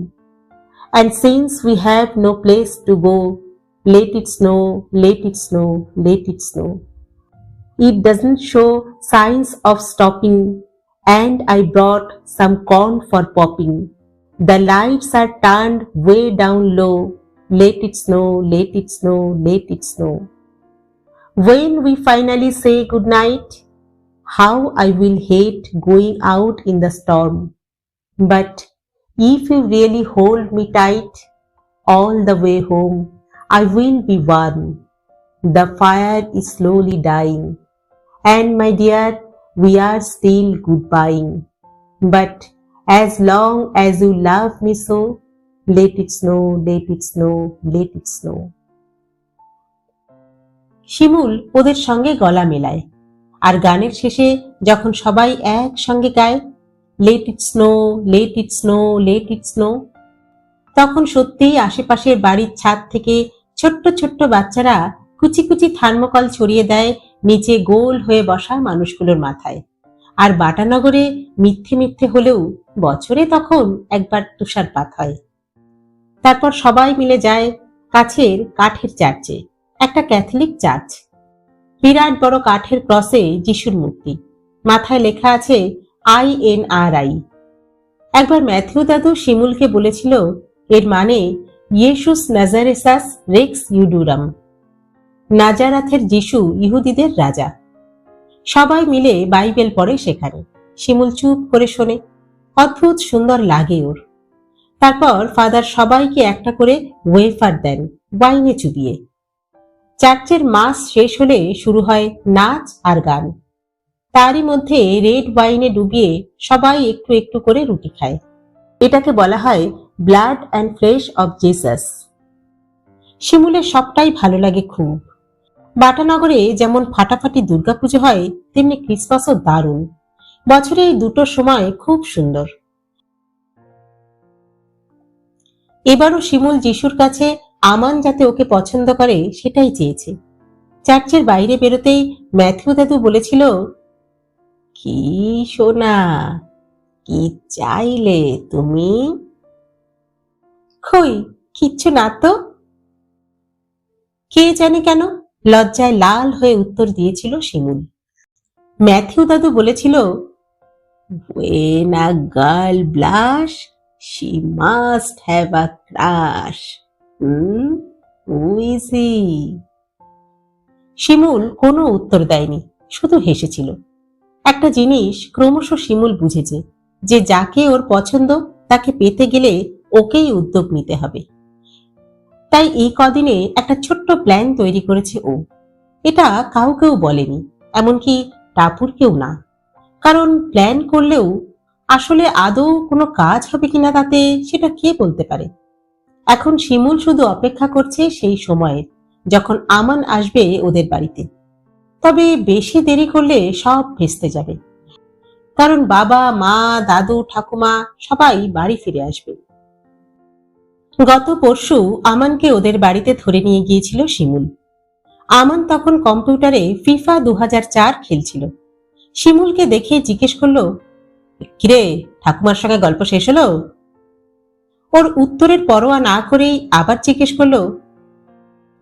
and since we have no place to go, let it snow, let it snow, let it snow. It doesn't show signs of stopping, and I brought some corn for popping. The lights are turned way down low, let it snow, let it snow, let it snow. When we finally say goodnight, how I will hate going out in the storm. But if you really hold me tight, all the way home I will be warm. The fire is slowly dying, and my dear, we are still goodbying. But as long as you love me so, let it snow, let it snow, let it snow. শিমুল ওদের সঙ্গে গলা মেলায়, আর গানের শেষে যখন সবাই একসঙ্গে গায়, let it snow, let it snow, let it snow, তখন সত্যিই আশেপাশের বাড়ির ছাদ থেকে ছোট্ট ছোট্ট বাচ্চারা কুচি কুচি থার্মোকল ছড়িয়ে দেয় নিচে গোল হয়ে বসা মানুষগুলোর মাথায়। আর বাটানগরে মিথ্যে মিথ্যে হলেও বছরে তখন একবার তুষারপাত হয়। তারপর সবাই মিলে যায় কাছের কাঠের চার্চে, একটা ক্যাথলিক চার্চ। বিরাট বড় কাঠের ক্রসে যিশুর মূর্তি, মাথায় লেখা আছে INRI। একবার ম্যাথিউ দাদু শিমুলকে বলেছিল এর মানে ইয়েশুস নাজারেসাস রেক্স ইউডুরাম, নাজারাথের যিশু ইহুদিদের রাজা। সবাই মিলে বাইবেল পড়ে সেখানে। শিমুল চুপ করে শোনে, অদ্ভুত সুন্দর লাগে ওর। তারপর ফাদার সবাইকে একটা করে ওয়েফার দেন ওয়াইনে চুবিয়ে। চার্চের মাস শেষ হলে শুরু হয় নাচ আর গান। তারই মধ্যে রেড ওয়াইনে ডুবিয়ে সবাই একটু একটু করে রুটি খায়। এটাকে বলা হয় blood and flesh of Jesus. শিমুলের সবটাই ভালো লাগে খুব। বাটানগরে যেমন ফাটাফাটি দুর্গাপুজো হয়, তেমনি ক্রিসমাসও দারুণ। বছরে এই দুটো সময় খুব সুন্দর। এবারও শিমুল যিশুর কাছে আমান যাতে ওকে পছন্দ করে সেটাই চেয়েছে। চার্চের বাইরে বেরোতেই ম্যাথিউ দাদু বলেছিল, কি সোনা, কি চাইলে তুমি? কই কিচ্ছু না তো। কে জানে কেন লজ্জায় লাল হয়ে উত্তর দিয়েছিল শিমুল। ম্যাথিউ দাদু বলেছিল, when a girl blush, she must have a crush. Who is he? শিমুল কোনো উত্তর দেয়নি, শুধু হেসেছিল। একটা জিনিস ক্রমশ শিমুল বুঝেছে, যে যাকে ওর পছন্দ তাকে পেতে গেলে ওকেই উদ্যোগ নিতে হবে। তাই এই কদিনে একটা ছোট্ট প্ল্যান তৈরি করেছে ও। এটা কাউকেও বলেনি, এমনকি টাপুরকেও না। কারণ প্ল্যান করলেও আসলে আদৌ কোনো কাজ হবে কিনা তাতে সেটা কে বলতে পারে। এখন শিমুল শুধু অপেক্ষা করছে সেই সময়ের, যখন আমান আসবে ওদের বাড়িতে। তবে বেশি দেরি করলে সব ভেস্তে যাবে, কারণ বাবা, মা, দাদু, ঠাকুমা সবাই বাড়ি ফিরে আসবে। গত পরশু আমানকে ওদের বাড়িতে ধরে নিয়ে গিয়েছিল শিমুল। আমান তখন কম্পিউটারে ফিফা 2004 খেলছিল। শিমুলকে দেখে জিজ্ঞেস করলো, কিরে, ঠাকুমার সঙ্গে গল্প শেষ হলো? ওর উত্তরের পরোয়া না করেই আবার জিজ্ঞেস করলো,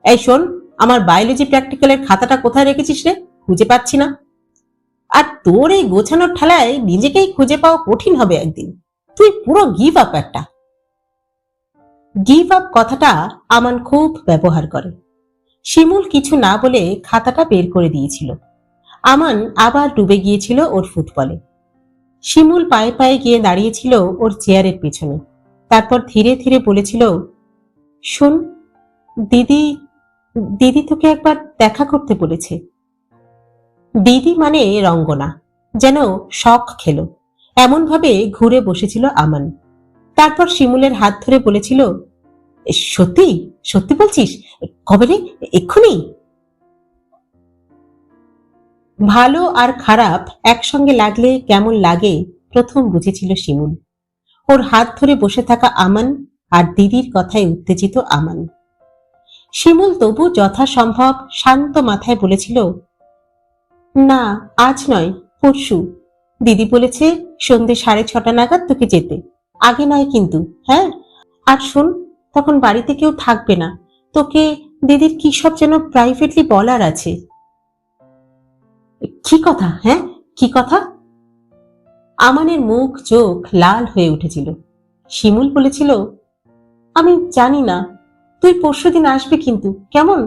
এই শোন, আমার বায়োলজি প্র্যাকটিক্যালের খাতাটা কোথায় রেখেছিস রে? খুঁজে পাচ্ছি না। আর তোর এই গোছানোর ঠেলায় নিজেকেই খুঁজে পাওয়া কঠিন হবে একদিন। তুই পুরো গিভ আপ একটা। গিভ আপ কথাটা আমান খুব ব্যবহার করে। শিমুল কিছু না বলে খাতাটা বের করে দিয়েছিল। আমান আবার ডুবে গিয়েছিল ওর ফুটবলে। শিমুল পায়ে পায়ে গিয়ে দাঁড়িয়েছিল ওর চেয়ারের পেছনে। তারপর ধীরে ধীরে বলেছিল, শোন দিদি, দিদি তোকে একবার দেখা করতে বলেছে। দিদি মানে রঙ্গনা যেন শখ খেলো, এমন ভাবে ঘুরে বসেছিল আমান। তারপর শিমুলের হাত ধরে বলেছিল, সত্যি সত্যি বলছিস? কবে রে? এক্ষুনি? ভালো আর খারাপ একসঙ্গে লাগলে কেমন লাগে প্রথম বুঝেছিল শিমুল। ওর হাত ধরে বসে থাকা আমান আর দিদির কথায় উত্তেজিত আমান। শিমুল তবু যথাসম্ভব শান্ত মাথায় বলেছিল, না আজ নয়, পরশু। দিদি বলেছে সন্ধে 6:30 নাগাদ তোকে যেতে, আগে নয় কিন্তু। হ্যাঁ, আর শোন, তখন বাড়িতে কেউ থাকবে না, তোকে দিদির কি সব যেন প্রাইভেটলি বলার আছে। কি কথা? হ্যাঁ, কি কথা? আমানের মুখ চোখ লাল হয়ে উঠেছিল। শিমুল বলেছিল, আমি জানি না, তুই পরশুদিন আসবে কিন্তু, কেমন?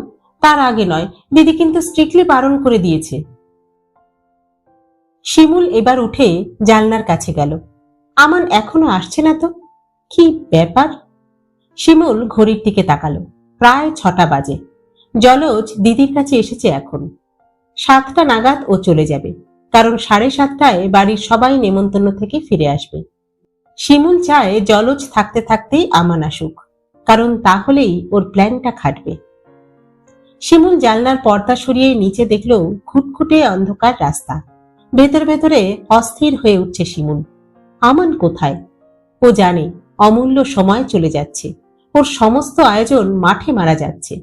তার আগে নয়, দিদি কিন্তু স্ট্রিক্টলি বারণ করে দিয়েছে। শিমুল এবার উঠে জানলার কাছে গেল। আমান এখনো আসছে না তো, কি ব্যাপার? শিমুল ঘড়ির দিকে তাকালো। প্রায় 6টা বাজে। জলজ দিদির কাছে এসেছে এখন। 7টা নাগাদ ও চলে যাবে, কারণ 7:30টায় বাড়ির সবাই নেমন্তন্ন থেকে ফিরে আসবে। শিমুল চায় জলজ থাকতে থাকতেই আমান আসুক, কারণ তাহলেই ওর প্ল্যানটা খাটবে। শিমুল জানলার পর্দা সরিয়ে নিচে দেখল খুটখুটে অন্ধকার রাস্তা। ভেতরে ভেতরে অস্থির হয়ে উঠছে শিমুল। আমান কোথায়? ও জানে অমূল্য সময় চলে যাচ্ছে, ওর সমস্ত আয়োজন মাঠে মারা যাচ্ছে।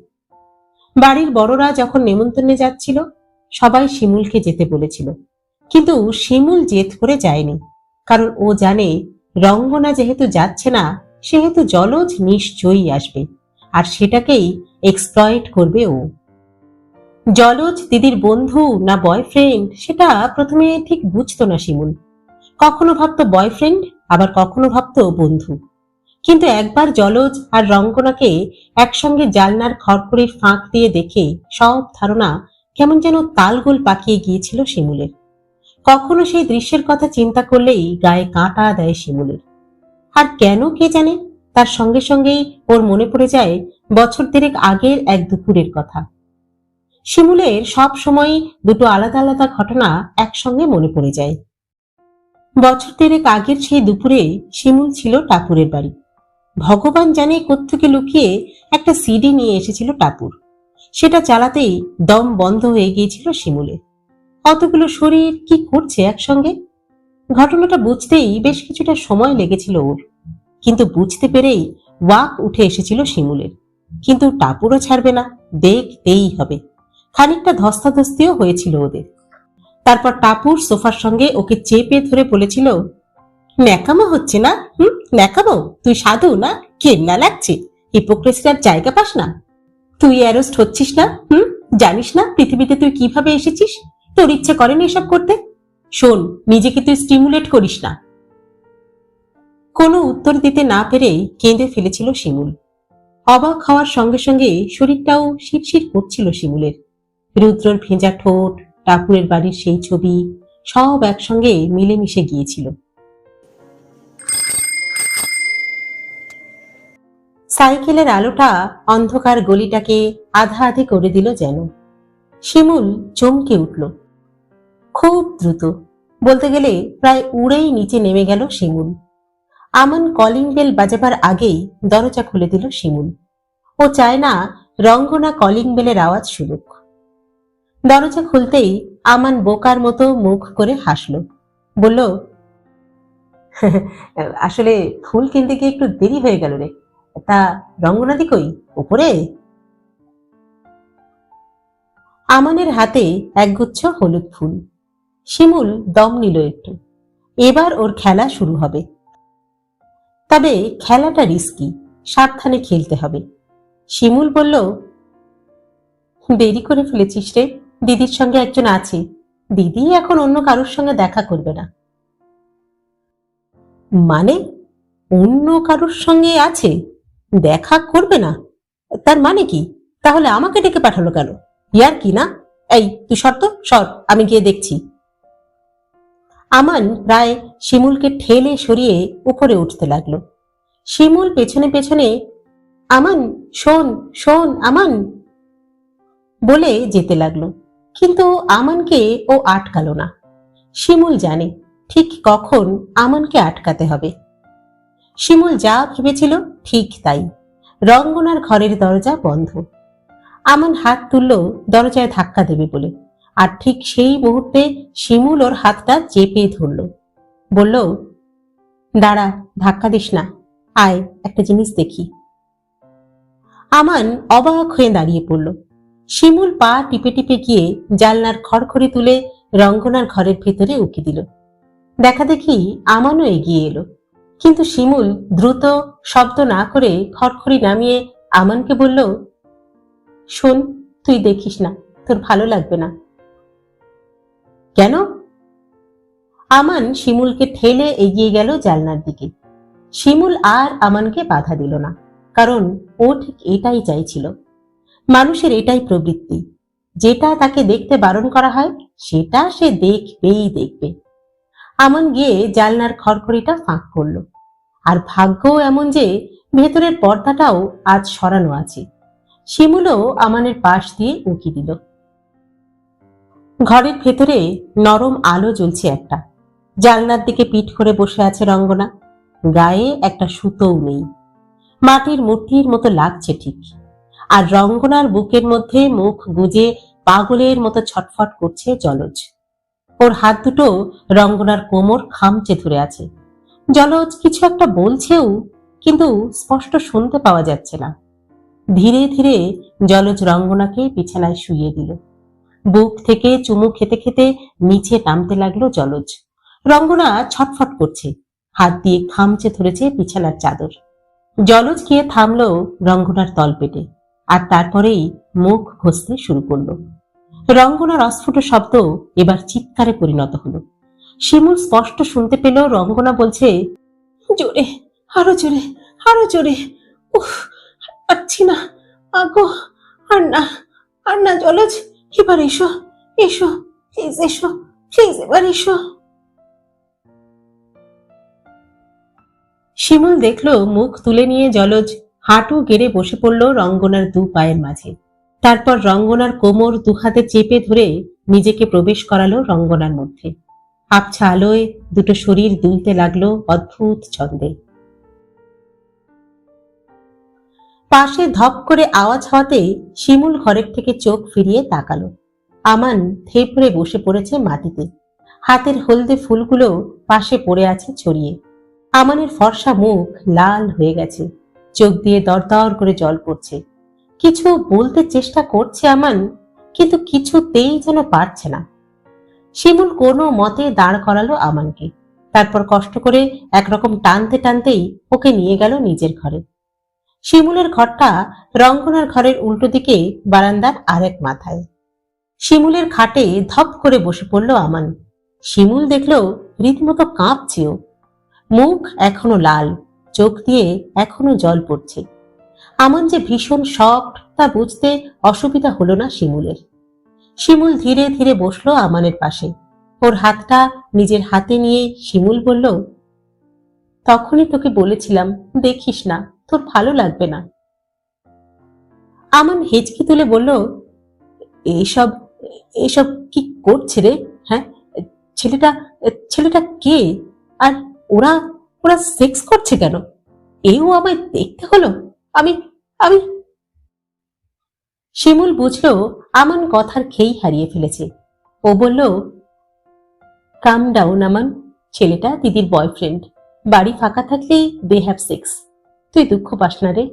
বাড়ির বড়রা যখন নেমন্তন্নে যাচ্ছিল, সবাই শিমুলকে যেতে বলেছিল, কিন্তু শিমুল জেদ করে যায়নি, কারণ ও জানে রঙ্গনা যেহেতু যাচ্ছে না, সেহেতু জলজ নিশ্চয়ই আসবে, আর সেটাকেই এক্সপ্লয়েট করবে ও। জলজ দিদির বন্ধু না বয়ফ্রেন্ড সেটা প্রথমে ঠিক বুঝতো না শিমুল। কখনো ভাবতো বয়ফ্রেন্ড, আবার কখনো ভাবতো বন্ধু। কিন্তু একবার জলজ আর রঙ্গনাকে একসঙ্গে জালনার খড়খড়ির ফাঁক দিয়ে দেখে সব ধারণা কেমন যেন তালগোল পাকিয়ে গিয়েছিল শিমুলের। কখনো সেই দৃশ্যের কথা চিন্তা করলেই গায়ে কাঁটা দেয় শিমুলের। আর কেন কে জানে, তার সঙ্গে সঙ্গেই ওর মনে পড়ে যায় বছর 3 আগের এক দুপুরের কথা। শিমুলের সব সময় দুটো আলাদা আলাদা ঘটনা একসঙ্গে মনে পড়ে যায়। বছর 3 আগের সেই দুপুরে শিমুল ছিল টাপুরের বাড়ি। ভগবান জানে কোত্থেকে লুকিয়ে একটা সিডি নিয়ে এসেছিল টাপুর। সেটা চালাতেই দম বন্ধ হয়ে গিয়েছিল শিমুলের। অতগুলো শরীর কি করছে একসঙ্গে? ঘটনাটা বুঝতেই বেশ কিছুটা সময় লেগেছিল ওর, কিন্তু বুঝতে পেরেই ওয়াক উঠে এসেছিল শিমুলের। কিন্তু টাপুরও ছাড়বে না, দেখতেই হবে। খানিকটা ধস্তাধস্তিও হয়েছিল ওদের। তারপর টাপুর সোফার সঙ্গে ওকে চেপে ধরে বলেছিল, ন্যাকামো হচ্ছে না? ন্যাকামো? তুই সাধু না? কেমনা লাগছে? হিপোক্রেসির জায়গা পাস না? তুই অ্যারেস্ট হচ্ছিস না? জানিস না পৃথিবীতে তুই কিভাবে এসেছিস? তোর ইচ্ছে করেনি এসব করতে? শোন, নিজেকে তুই স্টিমুলেট করিস না। কোনো উত্তর দিতে না পেরেই কেঁদে ফেলেছিল শিমুল। অবাক হওয়ার সঙ্গে সঙ্গে শরীরটাও শিরশির করছিল শিমুলের। রুদ্রর ভেজা ঠোঁট, টাপুরের বাড়ির সেই ছবি, সব একসঙ্গে মিলেমিশে গিয়েছিল। সাইকেলের আলোটা অন্ধকার গলিটাকে আধা আধি করে দিল যেন। শিমুল চমকে উঠল। খুব দ্রুত, বলতে গেলে প্রায় উড়েই নিচে নেমে গেল শিমুল। আমান কলিং বেল বাজাবার আগেই দরজা খুলে দিল শিমুল। ও চায় না রঙ্গনা কলিং বেলের আওয়াজ শুনুক। দরজা খুলতেই আমান বোকার মতো মুখ করে হাসল, বলল, আসলে ফুল কিনতে গিয়ে একটু দেরি হয়ে গেল রে। তা রঙ্গনাদি কই? উপরে? আমানের হাতে একগুচ্ছ হলুদ ফুল। শিমুল দম নিল একটু। এবার ওর খেলা শুরু হবে। তবে খেলাটা রিস্কি, সাবধানে খেলতে হবে। শিমুল বলল, দেরি করে ফেলেছিস রে, দিদির সঙ্গে একজন আছে, দিদি এখন অন্য কারোর সঙ্গে দেখা করবে না। মানে? অন্য কারোর সঙ্গে আছে, দেখা করবে না? তার মানে কি? তাহলে আমাকে ডেকে পাঠালো কেন? ইয়ার কি না? এই তুই সর তো, সর, আমি গিয়ে দেখছি। আমান প্রায় শিমুলকে ঠেলে সরিয়ে উপরে উঠতে লাগলো। শিমুল পেছনে পেছনে, আমান শোন, শোন আমান। বলে যেতে লাগলো। কিন্তু আমানকে ও আটকালো না। শিমুল জানে ঠিক কখন আমানকে আটকাতে হবে। শিমুল যা ভেবেছিল ঠিক তাই। রঙ্গনার ঘরের দরজা বন্ধ। আমান হাত তুলল দরজায় ধাক্কা দেবে বলে, আর ঠিক সেই মুহূর্তে শিমুল ওর হাতটা চেপে ধরল। বলল, দাঁড়া, ধাক্কা দিস না, আয় একটা জিনিস দেখি। আমান অবাক হয়ে দাঁড়িয়ে পড়ল। শিমুল পা টিপে টিপে গিয়ে জানলার খড়খড়ি তুলে রঙ্গনার ঘরের ভেতরে উকি দিল। দেখা দেখি আমানও এগিয়ে এলো। কিন্তু শিমুল দ্রুত শব্দ না করে খড়খড়ি নামিয়ে আমানকে বলল, শোন, তুই দেখিস না, তোর ভালো লাগবে না। কেন? আমান শিমুলকে ঠেলে এগিয়ে গেল জানলার দিকে। শিমুল আর আমানকে বাধা দিল না, কারণ ও ঠিক এটাই চাইছিল। মানুষের এটাই প্রবৃত্তি, যেটা তাকে দেখতে বারণ করা হয় সেটা সে দেখবেই দেখবে। আমান গিয়ে জানলার খড়খড়িটা ফাঁক করলো। আর ভাগ্যও এমন যে ভেতরের পর্দাটাও আজ সরানো আছে। শিমুলও আমানের পাশ দিয়ে উঁকি দিল। ঘরের ভেতরে নরম আলো জ্বলছে একটা। জানলার দিকে পিঠ করে বসে আছে রঙ্গনা। গায়ে একটা সুতোও নেই। মাটির মূর্তির মতো লাগছে ঠিক। আর রঙ্গনার বুকের মধ্যে মুখ গুজে পাগলের মতো ছটফট করছে জলজ। ওর হাত দুটো রঙ্গনার কোমর খামচে ধরে আছে। জলজ কিছু একটা বলছেও, কিন্তু স্পষ্ট শুনতে পাওয়া যাচ্ছে না। ধীরে ধীরে জলজ রঙ্গনাকে বিছানায় শুইয়ে দিল। বুক থেকে চুমু খেতে খেতে নিচে নামতে লাগলো জলজ। রঙ্গনা ছটফট করছে, হাত দিয়ে খামচে ধরেছে বিছানার চাদর। জলজ গিয়ে থামলো রঙ্গনার তলপেটে, আর তারপরেই মুখ ঘষতে শুরু করলো। রঙ্গনার অস্ফুট শব্দ এবার চিৎকারে পরিণত হলো। শিমুল স্পষ্ট শুনতে পেল রঙ্গনা বলছে, জোরে, আরো জোরে, আরো জোরে, উফ, পাচ্ছি না, আগো, আর না, আর না জলজ, এবার এসো, এসো, প্লিজ এসো, প্লিজ এবার এসো। শিমুল দেখলো মুখ তুলে নিয়ে জলজ হাঁটু গেড়ে বসে পড়ল রঙ্গনার দু পায়ের মাঝে। তারপর রঙ্গনার কোমর দুহাতে চেপে ধরে নিজেকে প্রবেশ করালো রঙ্গনার মধ্যে। আবছা আলোয় দুটো শরীর দুলতে লাগলো অদ্ভুত ছন্দে। পাশে ধপ করে আওয়াজ হওয়াতে শিমুল ঘরের থেকে চোখ ফিরিয়ে তাকালো। আমান থেপড়ে বসে পড়েছে মাটিতে। হাতের হলদে ফুলগুলো পাশে পড়ে আছে ছড়িয়ে। আমানের ফর্সা মুখ লাল হয়ে গেছে, চোখ দিয়ে দরদর করে জল পড়ছে। কিছু বলতে চেষ্টা করছে আমান, কিন্তু কিছুতেই যেন পারছে না। শিমুল কোনো মতে দাঁড় করালো আমানকে। তারপর কষ্ট করে একরকম টানতে টানতেই ওকে নিয়ে গেল নিজের ঘরে। শিমুলের ঘরটা রঙ্গনার ঘরের উল্টো দিকে বারান্দার আরেক মাথায়। শিমুলের খাটে ধপ করে বসে পড়ল আমান। শিমুল দেখলো রীতিমতো কাঁপছেও। মুখ এখনো লাল, চোখ দিয়ে এখনো জল পড়ছে। আমান যে ভীষণ শক্ট তা বুঝতে অসুবিধা হলো না শিমুলের। শিমুল ধীরে ধীরে বসলো আমানের পাশে। ওর হাতটা নিজের হাতে নিয়ে শিমুল বলল, তখনই তোকে বলেছিলাম দেখিস না, তোর ভালো লাগবে না। আমান হেঁচকি তুলে বলল, এসব এসব কি করছে রে? হ্যাঁ, ছেলেটা ছেলেটা কে? আর ওরা ওরা সেক্স করছে কেন? এও আমায় দেখতে হলো? আমি আমি শিমুল বুঝলো আমান কথার খেই হারিয়ে ফেলেছে। ও বলল, কাম ডাউন আমান, ছেলেটা দিদির বয়ফ্রেন্ড। বাড়ি ফাঁকা থাকলেই দে হ্যাভ সেক্স। তুই দুঃখ পাস না রে।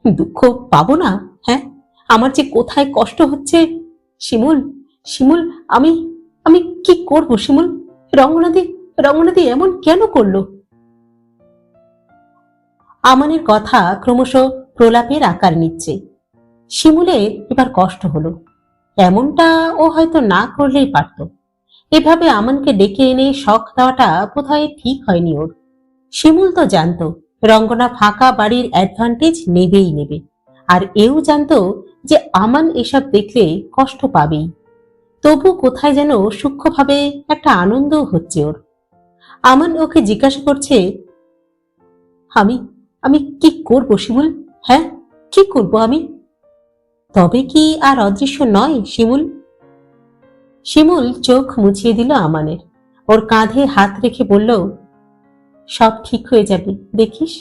দুঃখ পাবো না? হ্যাঁ, আমার যে কোথায় কষ্ট হচ্ছে। শিমুল, শিমুল, আমি আমি কি করব শিমুল? রঙ্গনাদি রঙ্গনাদি এমন কেন করলো? আমানের কথা ক্রমশ প্রলাপের আকার নিচ্ছে। শিমুলের এবার কষ্ট হলো। এমনটা ও হয়তো না করলেই পারত। এভাবে আমানকে ডেকে এনে শখ দেওয়াটা বোধহয় ঠিক হয়নি ওর। শিমুল তো জানতো রঙ্গনা ফাঁকা বাড়ির অ্যাডভান্টেজ নেবেই নেবে, আর এও জানতো যে আমান এসব দেখলে কষ্ট পাবেই। তবু কোথায় যেন সূক্ষ্মভাবে একটা আনন্দও হচ্ছে ওর। আমান ওকে জিজ্ঞাসা করছে, আমি আমি কি করবো শিমুল? হ্যাঁ, কি করবো আমি? তবে কি আর অদৃশ্য নয় শিমুল? শিমুল চোখ মুছিয়ে দিল আমানের। ওর কাঁধে হাত রেখে বলল, সব ঠিক হয়ে যাবে, দেখিস।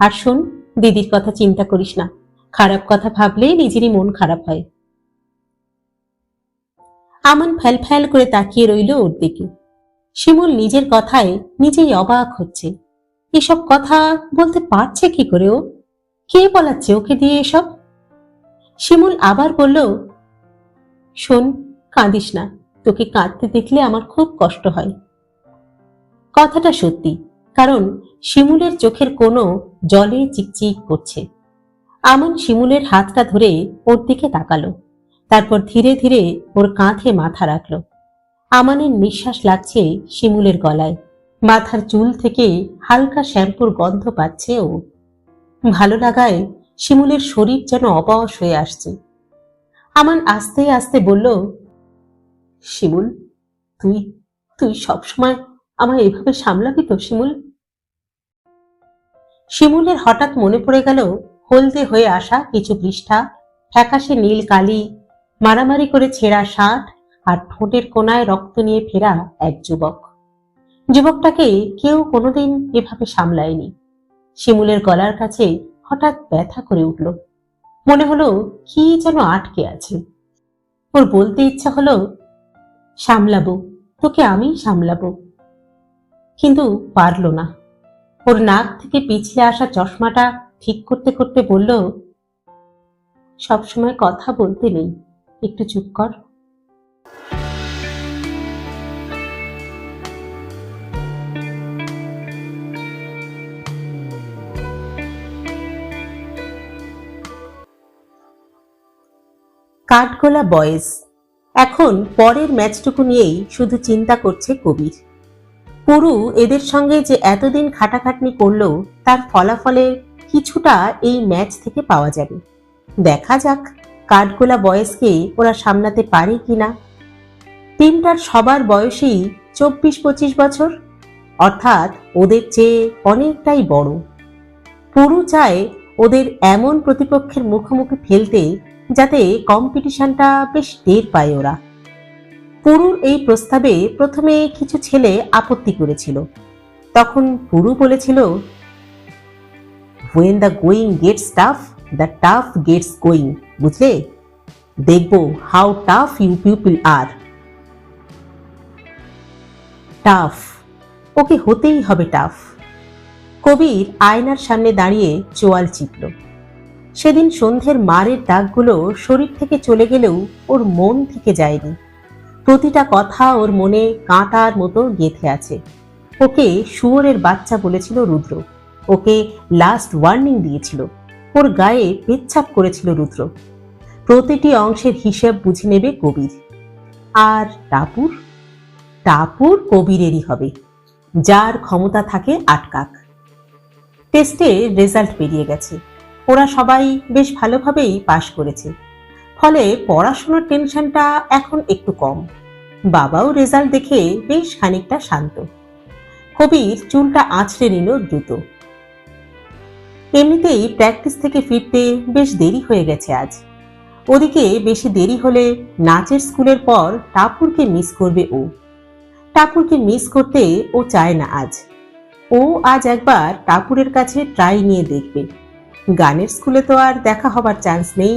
আর শোন, দিদির কথা চিন্তা করিস না। খারাপ কথা ভাবলে নিজেরই মন খারাপ হয়। আমান ফ্যাল ফ্যাল করে তাকিয়ে রইল ওর দিকে। শিমুল নিজের কথায় নিজেই অবাক হচ্ছে। এসব কথা বলতে পারছে কি করে ও? কে বলাচ্ছে ওকে দিয়ে এসব? শিমুল আবার বলল, শোন, কাঁদিস না। তোকে কাঁদতে দেখলে আমার খুব কষ্ট হয়। কথাটা সত্যি, কারণ শিমুলের চোখের কোনো জলে চিকচিক করছে। আমান শিমুলের হাতটা ধরে ওর দিকে তাকালো, তারপর ধীরে ধীরে ওর কাঁধে মাথা রাখলো। আমানের নিঃশ্বাস লাগছে শিমুলের গলায়। মাথার চুল থেকে হালকা শ্যাম্পুর গন্ধ পাচ্ছে ও। ভালো লাগায় শিমুলের শরীর যেন অবশ হয়ে আসছে। আমান আস্তে আস্তে বলল, শিমুল, তুই তুই সবসময় আমায় এভাবে সামলাবি তো শিমুল? শিমুলের হঠাৎ মনে পড়ে গেল হলদে হয়ে আসা কিছু পৃষ্ঠা, ফ্যাকাশে নীল কালি, মারামারি করে ছেঁড়া শার্ট আর ঠোঁটের কোনায় রক্ত নিয়ে ফেরা এক যুবক। যুবকটাকে কেউ কোনোদিন এভাবে সামলায়নি। শিমুলের গলার কাছে হঠাৎ ব্যথা করে উঠল। মনে হলো কি যেন আটকে আছে। ওর বলতে ইচ্ছা হলো, সামলাবো, তোকে আমি সামলাবো। কিন্তু পারল না। ওর নাক থেকে পিছলে আসা চশমাটা ঠিক করতে করতে বলল, সবসময় কথা বলতে নেই, একটু চুপ কর। কাঠগোলা বয়েজ এখন পরের ম্যাচটুকু নিয়েই শুধু চিন্তা করছে কবির। পুরু এদের সঙ্গে যে এতদিন খাটাখাটনি করলো, তার ফলাফলের কিছুটা এই ম্যাচ থেকে পাওয়া যাবে। দেখা যাক কাঠগোলা বয়েজকে ওরা সামলাতে পারে কিনা। টিমটার সবার বয়সই 24-25 বছর, অর্থাৎ ওদের চেয়ে অনেকটাই বড়। পুরু চায় ওদের এমন প্রতিপক্ষের মুখোমুখি ফেলতে যাতে কম্পিটিশনটা বেশ টের পায় ওরা। পুরুর এই প্রস্তাবে প্রথমে কিছু ছেলে আপত্তি করেছিল। তখন পুরু বলেছিল, when the going gets tough, the tough gets going, বুঝলে? দেখবো how tough you people are. Tough, ওকে হতেই হবে টাফ। কবির আয়নার সামনে দাঁড়িয়ে চোয়াল চিপল। সেদিন সন্ধ্যের মারের দাগগুলো শরীর থেকে চলে গেলেও ওর মন থেকে যায়নি। প্রতিটা কথা ওর মনে কাঁটার মতো গেঁথে আছে। ওকে শুয়োরের বাচ্চা বলেছিল রুদ্র, ওকে লাস্ট ওয়ার্নিং দিয়েছিল, ওর গায়ে পেচ্ছাপ করেছিল রুদ্র। প্রতিটি অংশের হিসেব বুঝে নেবে কবির। আর টাপুর? টাপুর কবিরেরই হবে, যার ক্ষমতা থাকে আটকাক। টেস্টে রেজাল্ট বেরিয়ে গেছে, ওরা সবাই বেশ ভালোভাবেই পাশ করেছে। ফলে পড়াশোনার টেনশনটা এখন একটু কম। বাবাও রেজাল্ট দেখে বেশ খানিকটা শান্ত। কবির চুলটা আঁচড়ে নিল দ্রুত। এমনিতেই প্র্যাকটিস থেকে ফিরতে বেশ দেরি হয়ে গেছে আজ। ওদিকে বেশি দেরি হলে নাচের স্কুলের পর টাপুরকে মিস করবে ও। টাপুরকে মিস করতে ও চায় না আজ। ও আজ একবার টাপুরের কাছে ট্রাই নিয়ে দেখবে। গানের স্কুলে তো আর দেখা হবার চান্স নেই।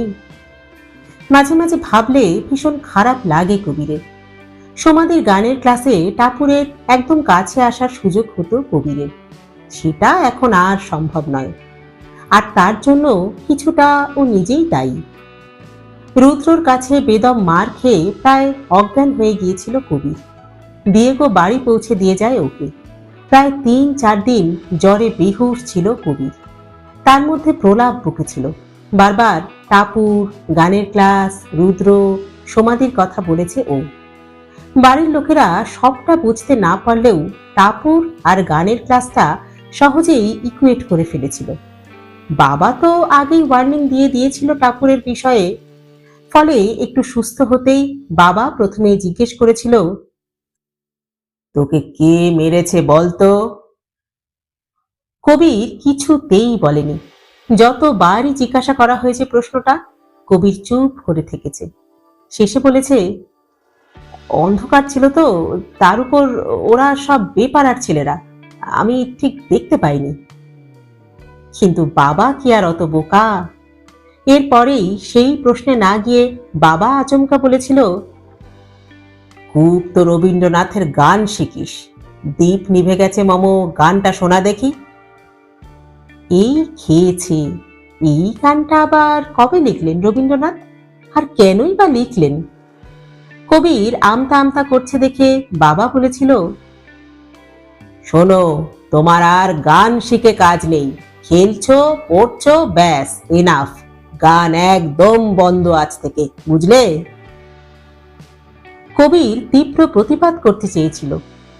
মাঝে মাঝে ভাবলে ভীষণ খারাপ লাগে কবিরের। সমাধির গানের ক্লাসে টাপুরের একদম কাছে আসার সুযোগ হতো কবিরের, সেটা এখন আর সম্ভব নয়। আর তার জন্য কিছুটা ও নিজেই দায়ী। রুদ্রর কাছে বেদম মার খেয়ে প্রায় অজ্ঞান হয়ে গিয়েছিল কবির। দিয়েগো বাড়ি পৌঁছে দিয়ে যায় ওকে। প্রায় 3-4 দিন জ্বরে বেহুশ ছিল কবির। তার মধ্যে প্রলাপ বকেছিল। বারবার টাপুর, গানের ক্লাস, রুদ্র, সমাধির কথা বলেছে ও। বাড়ির লোকেরা সবটা বুঝতে না পারলেও টাপুর আর গানের ক্লাসটা সহজেই ইকুয়েট করে ফেলেছিল। বাবা তো আগেই ওয়ার্নিং দিয়ে দিয়েছিল টাপুরের বিষয়ে। ফলে একটু সুস্থ হতেই বাবা প্রথমে জিজ্ঞেস করেছিল, তোকে কে মেরেছে বলতো? কবির কিছুতেই বলেনি। যতবারই জিজ্ঞাসা করা হয়েছে প্রশ্নটা, কবির চুপ করে থেকেছে। শেষে বলেছে, অন্ধকার ছিল তো, তার উপর ওরা সব বেপাড়ার ছেলেরা, আমি ঠিক দেখতে পাইনি। কিন্তু বাবা কি আর অত বোকা? এরপরেই সেই প্রশ্নে না গিয়ে বাবা আচমকা বলেছিল, খুব তো রবীন্দ্রনাথের গান শিখিস, দীপ নিভে গেছে মম, গানটা শোনা দেখি। এই খেয়েছে, এই গানটা আবার কবে লিখলেন রবীন্দ্রনাথ, আর কেনই বা লিখলেন? কবির আমতা আমতা করছে দেখে বাবা বলেছিল, শোনো, তোমার আর গান শিখে কাজ নেই, খেলছো পড়ছো, ব্যাস এনাফ, গান একদম বন্ধ আজ থেকে, বুঝলে? কবির তীব্র প্রতিবাদ করতে চেয়েছিল,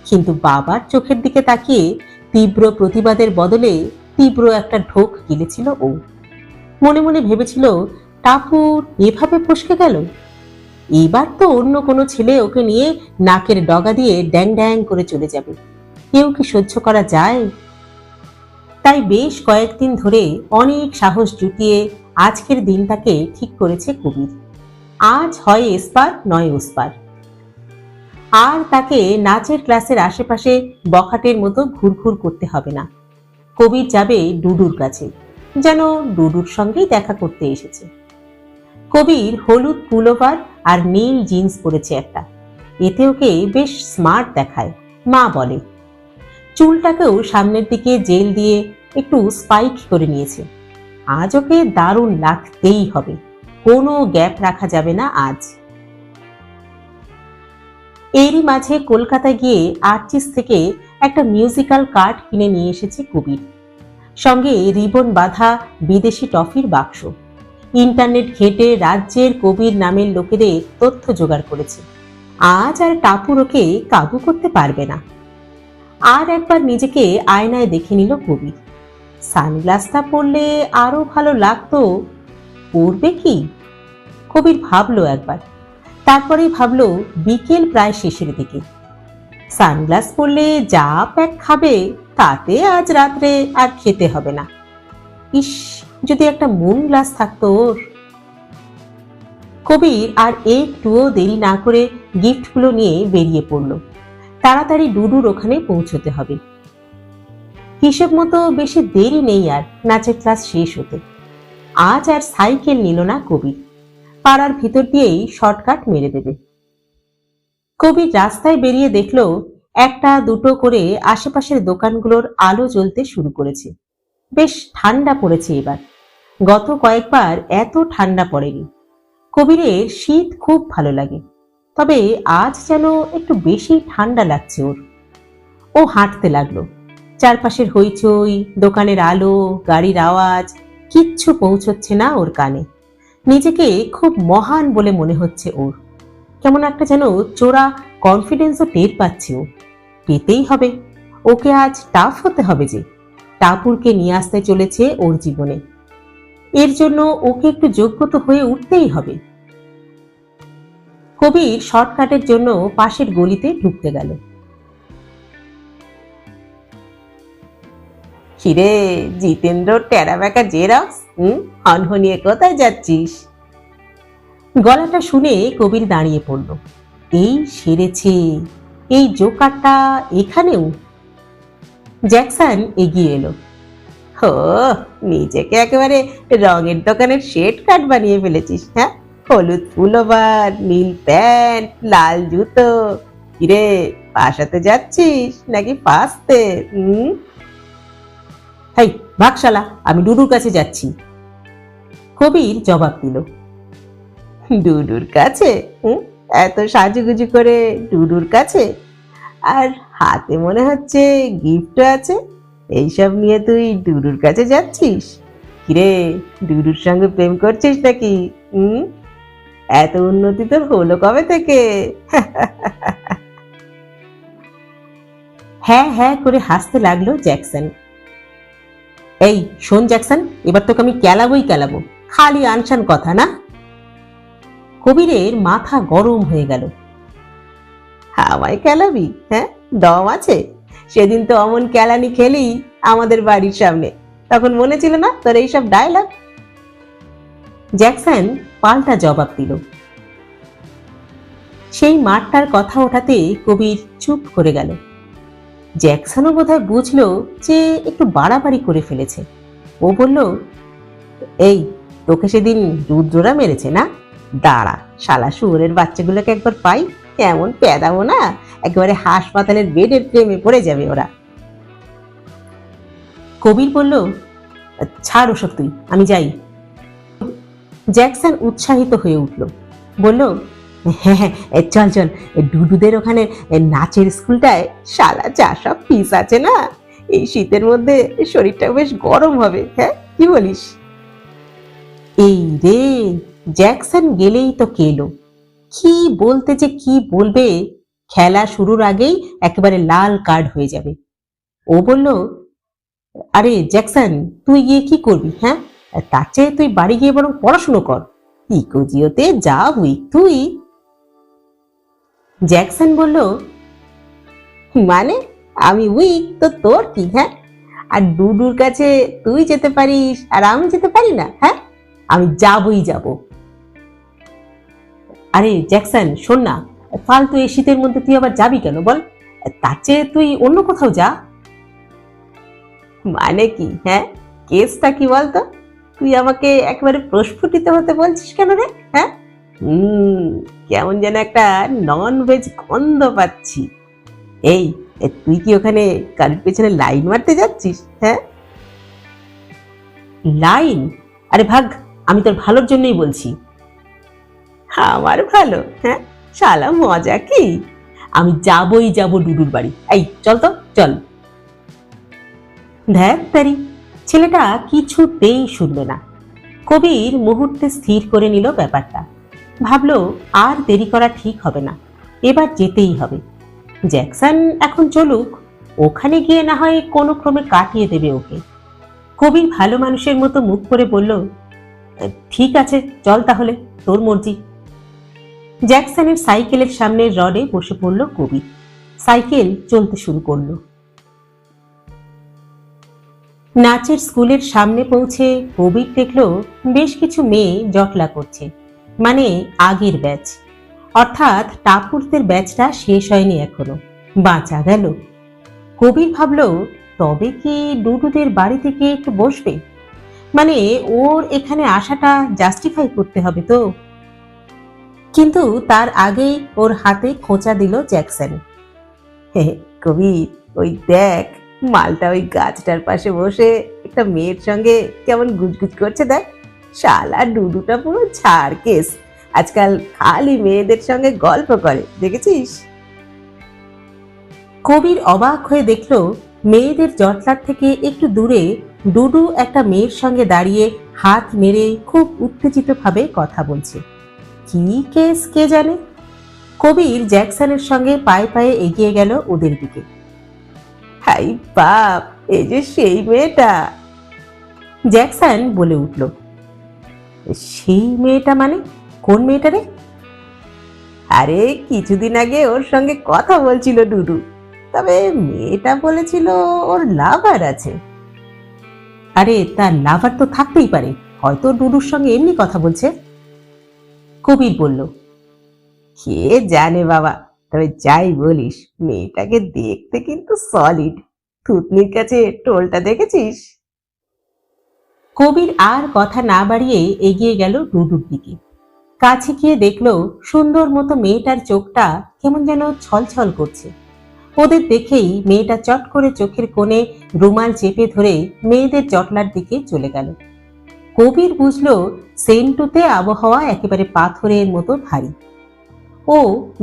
কিন্তু বাবার চোখের দিকে তাকিয়ে তীব্র প্রতিবাদের বদলে তীব্র একটা ঢোক গিলেছিল ও। মনে মনে ভেবেছিল, টাপুর এভাবে ফসকে গেল, এবার তো অন্য কোনো ছেলে ওকে নিয়ে নাকের ডগা দিয়ে ড্যাং ড্যাং করে চলে যাবে, কেউ কি সহ্য করা যায়? তাই বেশ কয়েকদিন ধরে অনেক সাহস জুটিয়ে আজকের দিনটাকে ঠিক করেছে কবির। আজ হয় এসপার নয় ওসপার। আর তাকে নাচের ক্লাসের আশেপাশে বখাটের মতো ঘুরঘুর করতে হবে না। কবির যাবে ডুডুর কাছে, যেন ডুডুর সঙ্গেই দেখা করতে এসেছে। কবির হলুদ পুলোভার আর নীল জিন্স পরেছে একটা, এতে ওকে বেশ স্মার্ট দেখায়, মা বলে। চুলটাকেও সামনের দিকে জেল দিয়ে একটু স্পাইক করে নিয়েছে। আজ ওকে দারুণ লাগতেই হবে, কোনো গ্যাপ রাখা যাবে না আজ। এরই মাঝে কলকাতা গিয়ে আর্চিস থেকে একটা মিউজিক্যাল কার্ড কিনে নিয়ে এসেছে কবির, সঙ্গে রিবন বাঁধা বিদেশি টফির বাক্স। ইন্টারনেট ঘেটে রাজ্যের কবির নামের লোকেদের তথ্য জোগাড় করেছে। আজ আর টাপুর ওকে কাবু করতে পারবে না। আর একবার নিজেকে আয়নায় দেখে নিল কবির। সানগ্লাসটা পরলে আরো ভালো লাগতো, পরবে কি? কবির ভাবলো একবার, তারপরেই ভাবলো বিকেল প্রায় শেষের দিকে। সানগ্লাস পরলে যা প্যাক খাবে তাতে আজ রাত্রে আর খেতে হবে না। ইস, যদি একটা মুন গ্লাস থাকতো ওর। কবির আর একটুও দেরি না করে গিফটগুলো নিয়ে বেরিয়ে পড়ল। তাড়াতাড়ি ডুডুর ওখানে পৌঁছতে হবে। হিসেব মতো বেশি দেরি নেই আর নাচের ক্লাস শেষ হতে। আজ আর সাইকেল নিল না কবির, পাড়ার ভিতর দিয়েই শর্টকাট মেরে দেবে। কবির রাস্তায় বেরিয়ে দেখল একটা দুটো করে আশেপাশের দোকানগুলোর আলো জ্বলতে শুরু করেছে। বেশ ঠান্ডা পড়েছে এবার, গত কয়েকবার এত ঠান্ডা পড়েনি। কবিরের শীত খুব ভালো লাগে, তবে আজ যেন একটু বেশি ঠান্ডা লাগছে ওর। ও হাঁটতে লাগলো। চারপাশের হইচই, দোকানের আলো, গাড়ির আওয়াজ কিচ্ছু পৌঁছচ্ছে না ওর কানে। নিজেকে খুব মহান বলে মনে হচ্ছে ওর। কেমন একটা যেন চোরা কনফিডেন্সও টের পাচ্ছে ও। পেতেই হবে, ওকে আজ টাফ হতে হবে যে। টাপুরকে নিয়ে আসতে চলেছে ওর জীবনে, এর জন্য ওকে একটু যোগ্যতা হয়ে উঠতেই হবে। কবির শর্টকাটের জন্য পাশের গলিতে ঢুকতে গেল। কিরে জিতেন্দ্র টেরা বেকা জেরক্স, হনহনিয়ে কোথায় যাচ্ছিস? গলাটা শুনে কবির দাঁড়িয়ে পড়ল। এই সেরেছে, এই জোকারটা এখানেও। জ্যাকসন এগিয়ে এলো। হো, নিজেকে একেবারে রঙের দোকানের শেড কাট বানিয়ে ফেলেছিস, হ্যাঁ? হলুদ পুলোভার, নীল প্যান্ট, লাল জুতো। কিরে, পাশাতে যাচ্ছিস নাকি পাস্তে? হেই ভাগশালা, আমি ডুডুর কাছে যাচ্ছি। কবির জবাব দিল। ডুডুর কাছে? এত সাজুগুজু করে ডুডুর কাছে? আর হাতে মনে হচ্ছে গিফটও আছে। এইসব নিয়ে তুই ডুডুর কাছে যাচ্ছিস? কিরে, ডুডুর সঙ্গে প্রেম করছিস নাকি? এত উন্নতি তোর হলো কবে থেকে? হ্যাঁ হ্যাঁ করে হাসতে লাগলো জ্যাকসন। এই শোন জ্যাকসন, এবার তোকে আমি কেলাবো, খালি আনসান কথা না। কবিরের মাথা গরম হয়ে গেল। আমায় কেলাবি? হ্যাঁ, দম আছে? সেদিন তো অমন কেলানি খেলি আমাদের বাড়ির সামনে, তখন মনে ছিল না তোর এইসব ডায়লগ? জ্যাকসন পাল্টা জবাব দিল। সেই মাঠটার কথা ওঠাতে কবির চুপ করে গেল। জ্যাকসনও বোধহয় বুঝলো যে একটু বাড়াবাড়ি করে ফেলেছে। ও বলল, এই তোকে সেদিন রুদ্ররা মেরেছে না? দাঁড়া, শালা শুয়োরের বাচ্চাগুলোকে একবার পাই, এমন পেদাবো না একেবারে হাসপাতালের বেডের প্রেমে পড়ে যাবে ওরা। কবির বলল, ছাড় ওসব, তুই, আমি যাই। জ্যাকসন উৎসাহিত হয়ে উঠল, বলল, হ্যাঁ হ্যাঁ চল চল, ডুডুদের ওখানে নাচের স্কুলটায় শালা যা সব ফিস আছে না, এই শীতের মধ্যে শরীরটা বেশ গরম হবে। হ্যাঁ, কি বলিস? এই রে, জ্যাকসন গেলেই তো কেলো, কি বলতে যে কি বলবে, খেলা শুরুর আগেই একেবারে লাল কার্ড হয়ে যাবে। ও বলল, আরে জ্যাকসন, তুই গিয়ে কি করবি? হ্যাঁ, তার চেয়ে তুই বাড়ি গিয়ে বরং পড়াশুনো কর, ইকোজিওতে যা উইক তুই। জ্যাকসন বলল, মানে আমি উইক তো তোর কি? হ্যাঁ, আর ডুডুর কাছে তুই যেতে পারিস আর আমি যেতে পারি না? হ্যাঁ, আমি যাবই যাব। আরে জ্যাকসন শোন না, ফালতু এই শীতের মধ্যে তুই আবার যাবি কেন বল? তার চেয়ে তুই অন্য কোথাও যা। মানে কি? হ্যাঁ, কেসটা কি বলতো? তুই আমাকে একেবারে প্রস্ফুটিত হতে বলছিস কেন রে? হ্যাঁ, কেমন যেন একটা নন ভেজ গন্ধ পাচ্ছি। এই, তুই কি ওখানে কারোর পেছনে লাইন মারতে যাচ্ছিস? হ্যাঁ, লাইন? আরে ভাগ, আমি তোর ভালোর জন্যই বলছি। আমার ভালো? হ্যাঁ, শালা মজা কি? আমি যাবই যাব ডুডুর বাড়ি। এই চল তো, চল। ধ্যাত তারি, ছেলেটা কিছুতেই শুনবে না। কবির মুহূর্তে স্থির করে নিল ব্যাপারটা। ভাবলো আর দেরি করা ঠিক হবে না, এবার যেতেই হবে। জ্যাকসন এখন চলুক, ওখানে গিয়ে না হয় কোনো ক্রমে কাটিয়ে দেবে ওকে। কবির ভালো মানুষের মতো মুখ করে বলল, ঠিক আছে চল তাহলে, তোর মর্জি। জ্যাকসনের সাইকেলের সামনের রডে বসে পড়ল কবির। সাইকেল চলতে শুরু করলো। নাচের স্কুলের সামনে পৌঁছে কবির দেখল বেশ কিছু মেয়ে জটলা করছে, মানে আগের ব্যাচ, অর্থাৎ টাপুরদের ব্যাচটা শেষ হয়নি এখনো, বাঁচা গেল। কবির ভাবল, তবে কি ডুডুদের বাড়ি থেকে একটু বসবে, মানে ওর এখানে আসাটা জাস্টিফাই করতে হবে তো। কিন্তু তার আগেই ওর হাতে খোঁচা দিল জ্যাকসন। কবির, ওই দেখ, মালটা ওই গাছটার পাশে বসে একটা মেয়ের সঙ্গে কেমন গুজগুজ করছে, দেখ। শালা ডুডুটা পুরো ছাড় কেস, আজকাল খালি মেয়েদের সঙ্গে গল্প করে, দেখেছিস? কবির অবাক হয়ে দেখল মেয়েদের জটলার থেকে একটু দূরে ডুডু একটা মেয়ের সঙ্গে দাঁড়িয়ে হাত মেরে খুব উত্তেজিত ভাবে কথা বলছে। কি কেস কে জানে। কবির জ্যাকসনের সঙ্গে পায়ে পায়ে এগিয়ে গেল ওদের দিকে। হাই বাপ, এই যে সেই মেয়েটা, জ্যাকসন বলে উঠল। সেই মেয়েটা মানে? কোন মেয়েটা রে? আরে কিছুদিন আগে ওর সঙ্গে কথা বলছিল ডুডু, তবে মেয়েটা বলেছিল ওর লাভার আছে। আরে তার লাভার তো থাকতেই পারে, হয়তো ডুডুর সঙ্গে এমনি কথা বলছে। কবির বলল, কে জানে বাবা, তবে যাই বলিস, মেয়েটাকে দেখতে কিন্তু সলিড। থুতনির কাছে টোলটা দেখেছিস? কবির আর কথা না বাড়িয়ে এগিয়ে গেল ডুডুর দিকে। কাছে গিয়ে দেখলো সুন্দর মতো মেয়েটার চোখটা কেমন যেন ছলছল করছে। ওদের দেখেই মেয়েটা চট করে চোখের কোণে রুমাল চেপে ধরে মেয়েদের জটলার দিকে চলে গেল। কবির বুঝলো সেন্টুতে আবহাওয়া একেবারে পাথরের মতো ভারী। ও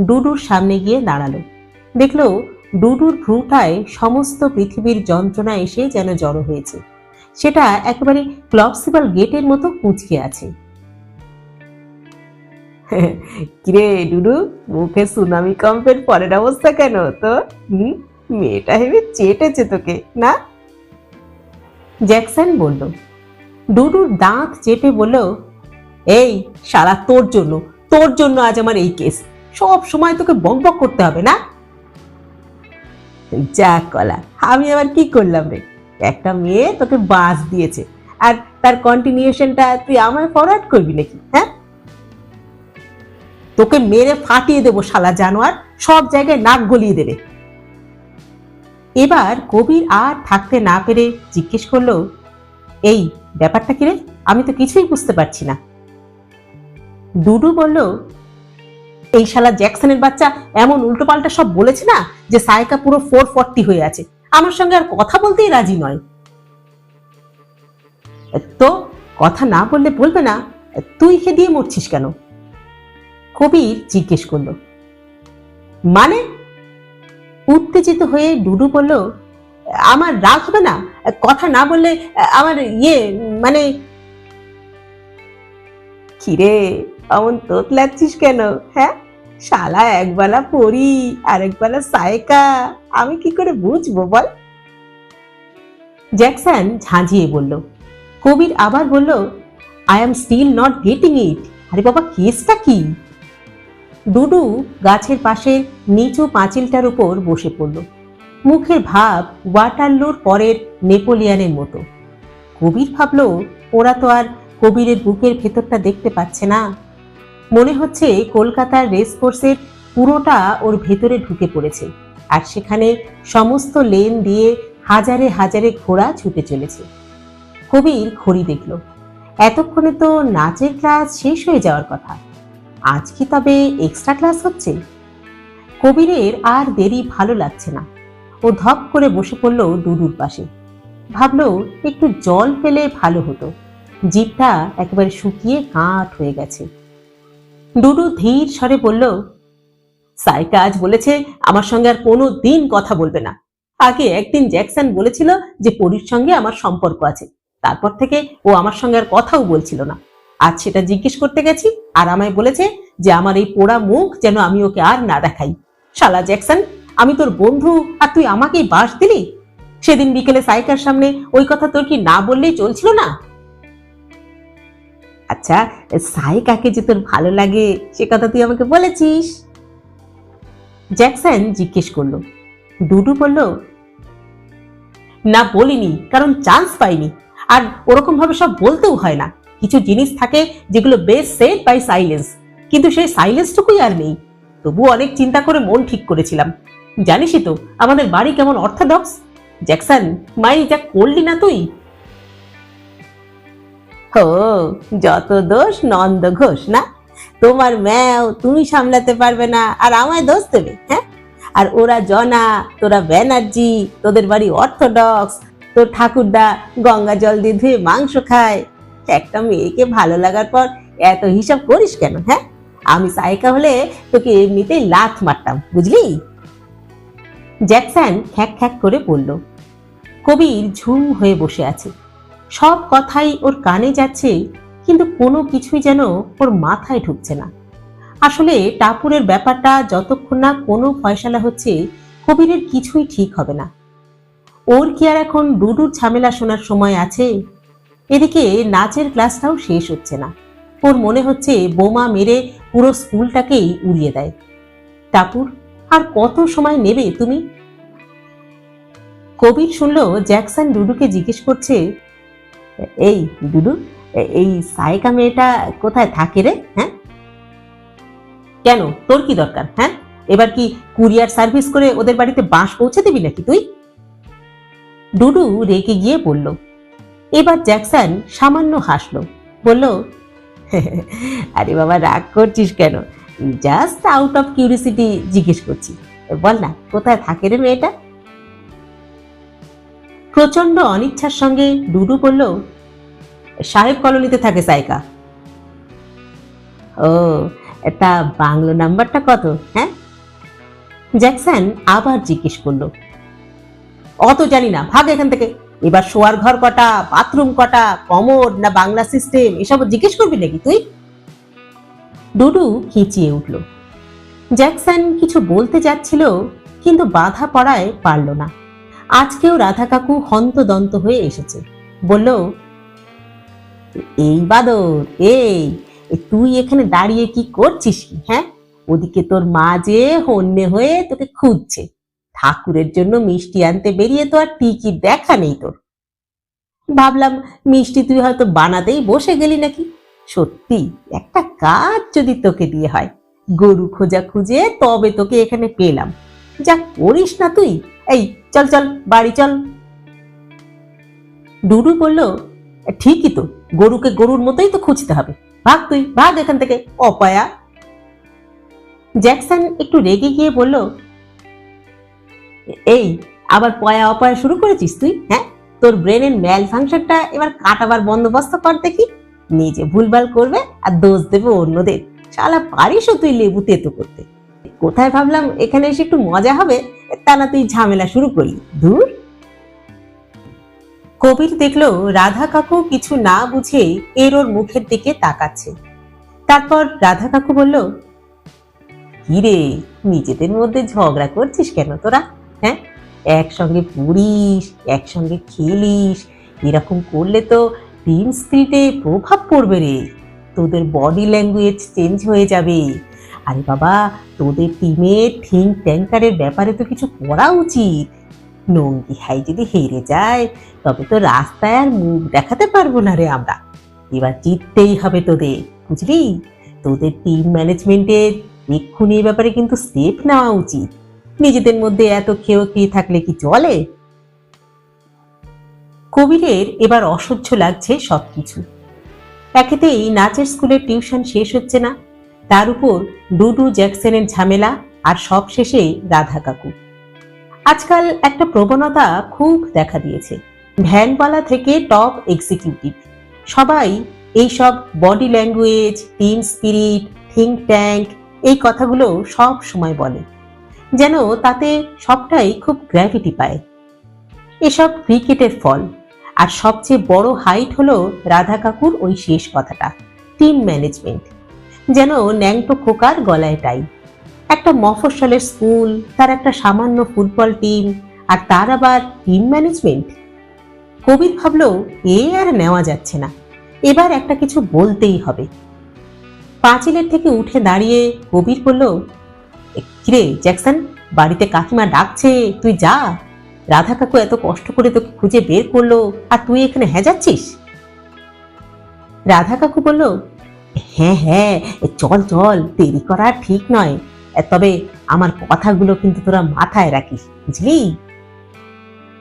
ডুডুর সামনে গিয়ে দাঁড়ালো। দেখলো ডুডুর ভ্রুটায় সমস্ত পৃথিবীর যন্ত্রণা এসে যেন জড়ো হয়েছে, সেটা একেবারে ক্লপসিবল গেটের মতো কুঁচকে আছে। কিরে ডুডু, মুখে সুনামি কম্পের পরের অবস্থা কেন তো? মেয়েটা হেবে চেটেছে তোকে না? জ্যাকসন বলল। ডুডুর দাঁত চেপে বলল, এই শালা, তোর জন্য আজ আমার এই কেস। সব সময় তোকে বকবক করতে হবে না? যা কলা, আমি আবার কি করলাম রে? একটা মেয়ে তোকে বাস দিয়েছে, আর তার কন্টিনিউশনটা তুই আমায় ফরওয়ার্ড করবি নাকি? হ্যাঁ, তোকে মেরে ফাটিয়ে দেবো শালা জানোয়ার, সব জায়গায় নাক গলিয়ে দেবে। এবার কবির আর থাকতে না পেরে জিজ্ঞেস করলো, এই ব্যাপারটা কি রে? আমি তো কিছুই বুঝতে পারছি না। ডুডু বলল, এই শালা জ্যাকসনের বাচ্চা এমন উল্টোপাল্টা সব বলেছে না যে সায়কা পুরো 440 হয়ে আছে, আমার সঙ্গে আর কথা বলতেই রাজি নয়। তো কথা না বললে বলবে না, তুই হে দিয়ে মরছিস কেন? কবির জিজ্ঞেস করলো। মানে? উত্তেজিত হয়ে ডুডু বলল, আমার রাগ হবে না কথা না বললে? আমার মানে কিরে অমন তোতলাচ্ছিস কেন? হ্যাঁ, শালা একবেলা পড়ি আর একবেলা সায়কা, আমি কি করে বুঝবো বল? জ্যাকসন ঝাঁঝিয়ে বলল। কবির আবার বলল, I am still not getting it. আরে বাবা, কেসটা কি? ডুডু গাছের পাশের নিচু পাঁচিলটার উপর বসে পড়ল। মুখের ভাব ওয়াটারলুর পরের নেপোলিয়ানের মতো। কবির ভাবল, ওরা তো আর কবিরের বুকের ভেতরটা দেখতে পাচ্ছে না। মনে হচ্ছে কলকাতার রেসকোর্সের পুরোটা ওর ভেতরে ঢুকে পড়েছে, আর সেখানে সমস্ত লেন দিয়ে হাজারে হাজারে ঘোড়া ছুটে চলেছে। কবির ঘড়ি দেখল, এতক্ষণে তো নাচের ক্লাস শেষ হয়ে যাওয়ার কথা। আজ কি তবে এক্সট্রা ক্লাস হচ্ছে? কবিরের আর দেরি ভালো লাগছে না। ও ধপ করে বসে পড়ল ডুডুর পাশে। ভাবল একটু জল পেলে ভালো হতো, জিভটা একেবারে শুকিয়ে কাঠ হয়ে গেছে। ডুডু ধীর স্বরে বলল, সাইকা আজ বলেছে আমার সঙ্গে আর কোনো দিন কথা বলবে না। আগে একদিন জ্যাকসন বলেছিল যে পরীর সঙ্গে আমার সম্পর্ক আছে, তারপর থেকে ও আমার সঙ্গে আর কথাও বলছিল না। আজ সেটা জিজ্ঞেস করতে গেছি আর আমায় বলেছে যে আমার এই পোড়া মুখ যেন আমি ওকে আর না দেখাই। শালা জ্যাকসন, আমি তোর বন্ধু আর তুই আমাকেই বাস দিলি? সেদিন বিকেলে সাইকার সামনে ওই কথা তোর কি না বললেই চলছিল না? আচ্ছা, সাইকাকে যে তোর ভালো লাগে সে কথা তুই আমাকে বলেছিস? জ্যাকসন জিজ্ঞেস করলো। ডুডু বলল, না বলিনি, কারণ চান্স পাইনি। আর ওরকম ভাবে সব বলতেও হয় না। কিছু জিনিস থাকে যেগুলো বেস্ট সেড বাই সাইলেন্স, কিন্তু সেই সাইলেন্সটুকুই আর নেই। তবু অনেক চিন্তা করে মন ঠিক করেছিলাম। জানিসই তো আমাদের বাড়ি কেমন অর্থোডক্স। জ্যাকসন, মাই যা করলি না তুই। ও, যত দোষ নন্দ ঘোষ না? তোমার ম্যাও তুমি সামলাতে পারবে না আর আমায় দোষ দেবে? হ্যাঁ, আর ওরা জনা, তোরা ব্যানার্জি, তোদের বাড়ি অর্থোডক্স, তোর ঠাকুরদা গঙ্গা জল দিয়ে ধুয়ে মাংস খায়। একটা মেয়েকে ভালো লাগার পর এত হিসাব করিস কেন? হ্যাঁ, আমি সাইকা হলে তোকে এমনিতেই লাথ মারতাম, বুঝলি? জ্যাকসন খ্যাক খ্যাক করে বলল। কবির ঝুম হয়ে বসে আছে। সব কথাই ওর কানে যাচ্ছে, কিন্তু কোনো কিছুই যেন ওর মাথায় ঢুকছে না। আসলে টাপুরের ব্যাপারটা যতক্ষণ না কোনো ফয়সালা হচ্ছে, কবিরের কিছুই ঠিক হবে না। ওর কি আর এখন ডুডুর ঝামেলা শোনার সময় আছে? এদিকে নাচের ক্লাসটাও শেষ হচ্ছে না। ওর মনে হচ্ছে বোমা মেরে পুরো স্কুলটাকেই উড়িয়ে দেয়। টাপুর, আর কত সময় নেবে তুমি? কবির শুনলো জ্যাকসন ডুডুকে জিজ্ঞেস করছে, এই ডুডু, এই সাইকা মেয়েটা কোথায় থাকে রে? হ্যাঁ, কেন, তোর কি দরকার? হ্যাঁ, এবার কি কুরিয়ার সার্ভিস করে ওদের বাড়িতে বাঁশ পৌঁছে দিবি নাকি তুই? ডুডু রেগে গিয়ে বলল। এবার জ্যাকসন সামান্য হাসলো, বলল, আরে বাবা, রাগ করছিস কেন? জাস্ট আউট অফ কিউরিসিটি জিজ্ঞেস করছি। বল না, কোথায় থাকে রে মেয়েটা? প্রচন্ড অনিচ্ছার সঙ্গে ডুডু বলল, সাহেব কলোনিতে থাকে সাইকা। ও, তা বাংলো নাম্বারটা কত? হ্যাঁ, জ্যাকসন আবার জিজ্ঞেস করলো। অত জানি না, ভাগ এখান থেকে। এবার শোয়ার ঘর কটা, বাথরুম কটা, কমোড না বাংলা সিস্টেম, এসব জিজ্ঞেস করবি নাকি তুই? ডুডু খিচিয়ে উঠল। জ্যাকসন কিছু বলতে যাচ্ছিল, কিন্তু বাধা পড়ায় পারল না। আজকেও রাধা কাকু হন্তদন্ত হয়ে এসেছে। বলল, এই বাদর, এই তুই এখানে দাঁড়িয়ে কি করছিস কি? হ্যাঁ, ওদিকে তোর মা যে হন্যে হয়ে তোকে খুঁজছে। ঠাকুরের জন্য মিষ্টি আনতে বেরিয়ে তো আর টিকিট দেখা নেই তোর। ভাবলাম মিষ্টি তুই হয়তো বানাতেই বসে গেলি নাকি। সত্যি একটা কাজ যদি তোকে দিয়ে হয়, গরু খোঁজা খুঁজে তবে তোকে এখানে পেলাম। যা করিস না তুই। এই চল চল বাড়ি চল। ডুডু বলল, ঠিকই তো, গরুকে গরুর মতোই তো খুঁজতে হবে। ভাগ তুই, ভাগ এখান থেকে অপয়া। জ্যাকসন একটু রেগে গিয়ে বলল, এই আবার পয়া অপয়া শুরু করেছিস তুই? হ্যাঁ, তোর ব্রেনের ম্যাল ফাংশনটা এবার কাটাবার বন্দোবস্ত কর দেখি। নিজে ভুলভাল করবে আর দোষ দেবে অন্যদের। শালা পারিসও তুই লেবু তেতো করতে। কোথায় ভাবলাম এখানে এসে একটু মজা হবে, তা না তুই ঝামেলা শুরু করলি। দূর। কবির দেখলো রাধা কাকু কিছু না বুঝে এর ওর মুখের দিকে তাকাচ্ছে। তারপর রাধা কাকু বলল, কিরে, নিজেদের মধ্যে ঝগড়া করছিস কেন তোরা? হ্যাঁ, একসঙ্গে পড়িস, একসঙ্গে খেলিস, এরকম করলে তো টিম স্পিরিটে প্রভাব পড়বে রে। তোদের বডি ল্যাঙ্গুয়েজ চেঞ্জ হয়ে যাবে। আরে বাবা, তোদের টিমের থিঙ্ক ট্যাঙ্কারের ব্যাপারে তো কিছু করা উচিত। নঙ্গি হাই যদি হেরে যায় তবে তো রাস্তায় আর মুখ দেখাতে পারবো না রে আমরা। এবার জিততেই হবে তোদের, বুঝলি? তোদের টিম ম্যানেজমেন্টের এক্ষুনি এই ব্যাপারে কিন্তু স্টেপ নেওয়া উচিত। নিজেদের মধ্যে এত খেয়ে খেয়ে থাকলে কি চলে? কবিরের এবার অসহ্য লাগছে সবকিছু। একেতেই নাচের স্কুলের টিউশন শেষ হচ্ছে না, তার উপর ডুডু জ্যাকসনের ঝামেলা, আর সব শেষে রাধা কাকু। আজকাল একটা প্রবণতা খুব দেখা দিয়েছে। ভ্যানওয়ালা থেকে টপ এক্সিকিউটিভ সবাই এইসব body language, team spirit, think tank এই কথাগুলো সব সময় বলে, যেন তাতে সবটাই খুব গ্র্যাভিটি পায়। এসব ক্রিকেটের ফল। আর সবচেয়ে বড় হাইট হলো রাধা কাকুর ওই শেষ কথাটা, টিম ম্যানেজমেন্ট। যেন ন্যাংটো খোকার গলায় টাই। একটা মফস্বলের স্কুল, তার একটা সামান্য ফুটবল টিম, আর তার আবার টিম ম্যানেজমেন্ট। কবির ভাবল এ আর নেওয়া যাচ্ছে না, এবার একটা কিছু বলতেই হবে। পাঁচিলের থেকে উঠে দাঁড়িয়ে কবির বলল, কিরে জ্যাকসন, বাড়িতে কাকিমা ডাকছে, তুই যা। রাধা কাকু এত কষ্ট করে তোকে খুঁজে বের করলো, আর তুই এখানে যাচ্ছিস? রাধা কাকু বলল, হ্যাঁ হ্যাঁ চল চল, দেরি করা ঠিক নয়। তবে আমার কথাগুলো কিন্তু তোরা মাথায় রাখিস, বুঝলি?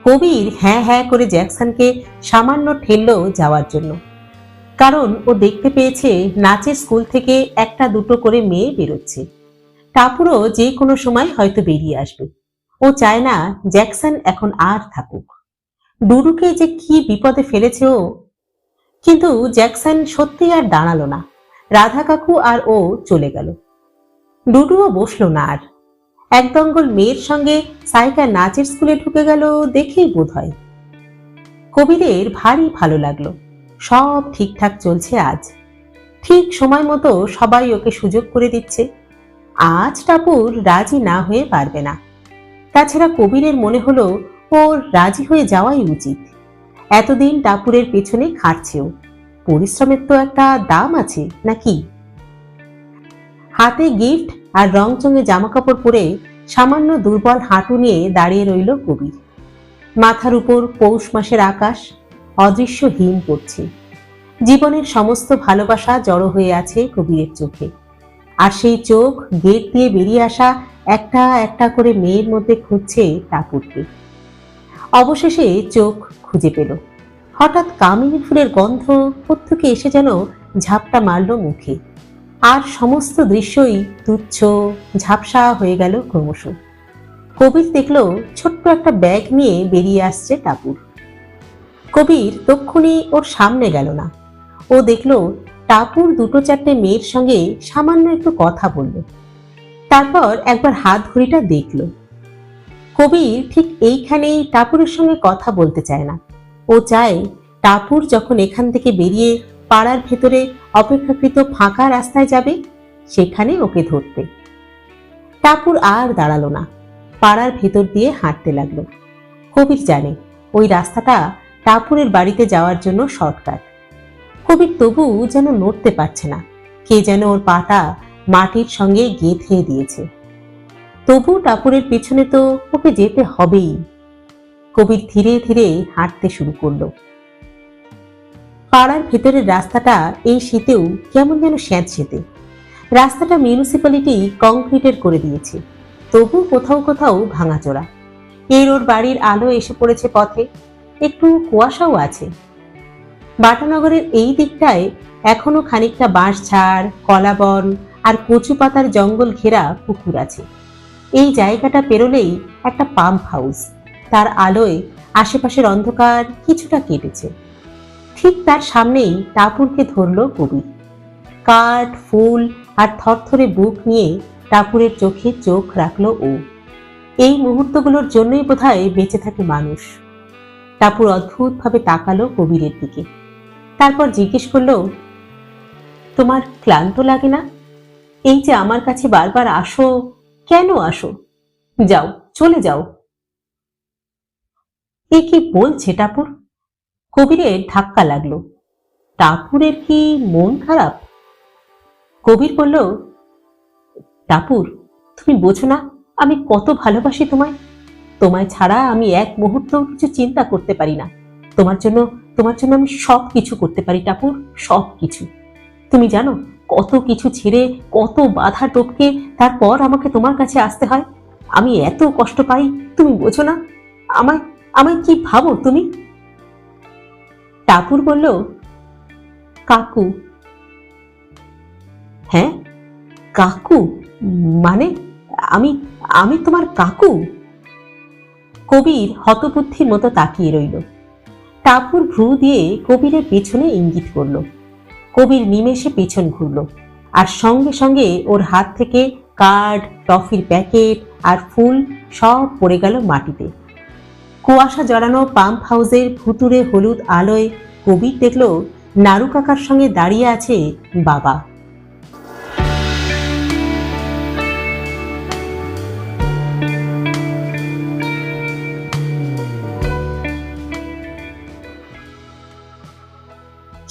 কবির হ্যাঁ হ্যাঁ করে জ্যাকসনকে সামান্য ঠেললো যাওয়ার জন্য। কারণ ও দেখতে পেয়েছে নাচের স্কুল থেকে একটা দুটো করে মেয়ে বেরোচ্ছে। টাপুরও যে কোনো সময় হয়তো বেরিয়ে আসবে। ও চায় না জ্যাকসন এখন আর থাকুক। ডুডুকে যে কি বিপদে ফেলেছে ও। কিন্তু জ্যাকসন সত্যি আর দাঁড়ালো না। রাধা কাকু আর ও চলে গেল। ডুডুও বসলো না আর। এক দঙ্গল মেয়ের সঙ্গে সাইকা নাচের স্কুলে ঢুকে গেল দেখেই বোধ হয়। কবিরের ভারী ভালো লাগলো। সব ঠিকঠাক চলছে আজ। ঠিক সময় মতো সবাই ওকে সুযোগ করে দিচ্ছে। আজ টাপুর রাজি না হয়ে পারবে না। তাছাড়া কবিরের মনে হলো ওর রাজি হয়ে যাওয়াই উচিত। এতদিন টাপুরের পেছনে খাটছেও, পরিশ্রমের তো একটা দাম আছে নাকি? হাতে গিফট আর রংচঙে জামা কাপড় পরে সামান্য দুর্বল হাঁটু নিয়ে দাঁড়িয়ে রইল কবির। মাথার উপর পৌষ মাসের আকাশ অদৃশ্য হিম পড়ছে। জীবনের সমস্ত ভালোবাসা জড়ো হয়ে আছে কবিরের চোখে। আর সেই চোখ গেট দিয়ে বেরিয়ে আসা একটা একটা করে মেয়ের মধ্যে খুঁজছে টাপুরকে। অবশেষে চোখ খুঁজে পেল। হঠাৎ কামিনী ফুলের গন্ধ কোত্থেকে এসে যেন ঝাপটা মারল মুখে। আর সমস্ত দৃশ্যই তুচ্ছ, ঝাপসা হয়ে গেল ক্রমশ। কবির দেখল ছোট্ট একটা ব্যাগ নিয়ে বেরিয়ে আসছে টাপুর। কবির তক্ষুনি ওর সামনে গেল না। ও দেখল টাপুর দুটো চারটে মেয়ের সঙ্গে সামান্য একটু কথা বলল। তারপর একবার হাত ঘড়িটা দেখল। কবির ঠিক এইখানেই টাপুরের সঙ্গে কথা বলতে চায় না। ও চায় টাপুর যখন এখান থেকে বেরিয়ে পাড়ার ভেতরে অপেক্ষাকৃত ফাঁকা রাস্তায় যাবে, সেখানে ওকে ধরতে। টাপুর আর দাঁড়ালো না, পাড়ার ভেতর দিয়ে হাঁটতে লাগলো। কবির জানে ওই রাস্তাটা টাপুরের বাড়িতে যাওয়ার জন্য শর্টকাট। কবির তবু যেন নড়তে পারছে না। কে যেন ওর পাটা মাটির সঙ্গে গেঁথে দিয়েছে। তবু টাপুরের পেছনে তো ওকে যেতে হবেই। কবির ধীরে ধীরে হাঁটতে শুরু করলো। পাড়ার ভেতরের রাস্তাটা এই শীতেও কেমন যেন স্যাঁতসেঁতে। রাস্তাটা মিউনিসিপ্যালিটি কংক্রিটের করে দিয়েছে, তবু কোথাও কোথাও ভাঙাচোরা। এর ওর বাড়ির আলো এসে পড়েছে পথে, একটু কুয়াশাও আছে। বাটানগরের এই দিকটায় এখনো খানিকটা বাঁশঝাড়, কলাবন আর কচু পাতার জঙ্গল ঘেরা পুকুর আছে। এই জায়গাটা পেরোলেই একটা পাম্প হাউস, তার আলোয় আশেপাশের অন্ধকার কিছুটা কেটেছে। ঠিক তার সামনেই টাপুরকে ধরল কবির। কাঠ, ফুল আর থরথরে বুক নিয়ে টাপুরের চোখে চোখ রাখলো ও। এই মুহূর্তগুলোর জন্যই বোধহয় বেঁচে থাকে মানুষ। টাপুর অদ্ভুতভাবে তাকালো কবিরের দিকে, তারপর জিজ্ঞেস করলো, তোমার ক্লান্ত লাগে না? এই যে আমার কাছে বারবার আসো, কেন আসো? যাও, চলে যাও। এ কি বলছে টাপুর? কবিরের ধাক্কা লাগলো। টাপুরের কি মন খারাপ? কবির বলল, টাপুর, তুমি বোঝো না আমি কত ভালোবাসি তোমায়। তোমায় ছাড়া আমি এক মুহূর্তও কিছু চিন্তা করতে পারি না। তোমার জন্য আমি সব কিছু করতে পারি টাপুর, সব কিছু। তুমি জানো কত কিছু ছেড়ে, কত বাধা টপকে তারপর আমাকে তোমার কাছে আসতে হয়। আমি এত কষ্ট পাই, তুমি বোঝো না। আমায় আমায় কি ভাবো তুমি? টাপুর বলল, কাকু। হ্যাঁ, কাকু মানে আমি আমি তোমার কাকু? কবির হতবুদ্ধির মতো তাকিয়ে রইল। টাপুর ভ্রু দিয়ে কবিরের পেছনে ইঙ্গিত করল। কবির নিমেষে পেছন ঘুরল, আর সঙ্গে সঙ্গে ওর হাত থেকে কার্ড, টফির প্যাকেট আর ফুল সব পড়ে গেল মাটিতে। কুয়াশা জড়ানো পাম্প হাউসের ভুতুড়ে হলুদ আলোয় কবির দেখল নাড়ু কাকার সঙ্গে দাঁড়িয়ে আছে বাবা।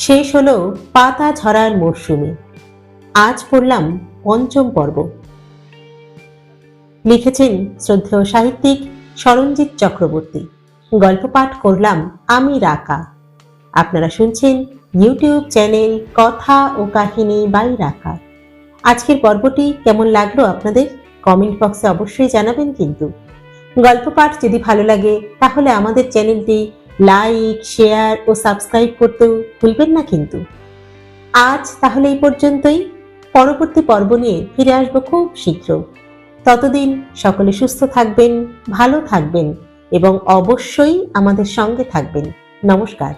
শেষ হলো পাতা ঝরার মরশুমে। আজ পড়লাম পঞ্চম পর্ব। লিখেছেন শ্রদ্ধেয় সাহিত্যিক সরঞ্জিত চক্রবর্তী। গল্প পাঠ করলাম আমি রাকা। আপনারা শুনছেন ইউটিউব চ্যানেল কথা ও কাহিনী বাই রাকা। আজকের পর্বটি কেমন লাগলো আপনাদের কমেন্ট বক্সে অবশ্যই জানাবেন। কিন্তু গল্প পাঠ যদি ভালো লাগে তাহলে আমাদের চ্যানেলটি লাইক, শেয়ার ও সাবস্ক্রাইব করতেও ভুলবেন না কিন্তু। আজ তাহলে এই পর্যন্তই। পরবর্তী পর্ব নিয়ে ফিরে আসবো খুব শীঘ্র। ততদিন সকলে সুস্থ থাকবেন, ভালো থাকবেন এবং অবশ্যই আমাদের সঙ্গে থাকবেন। নমস্কার।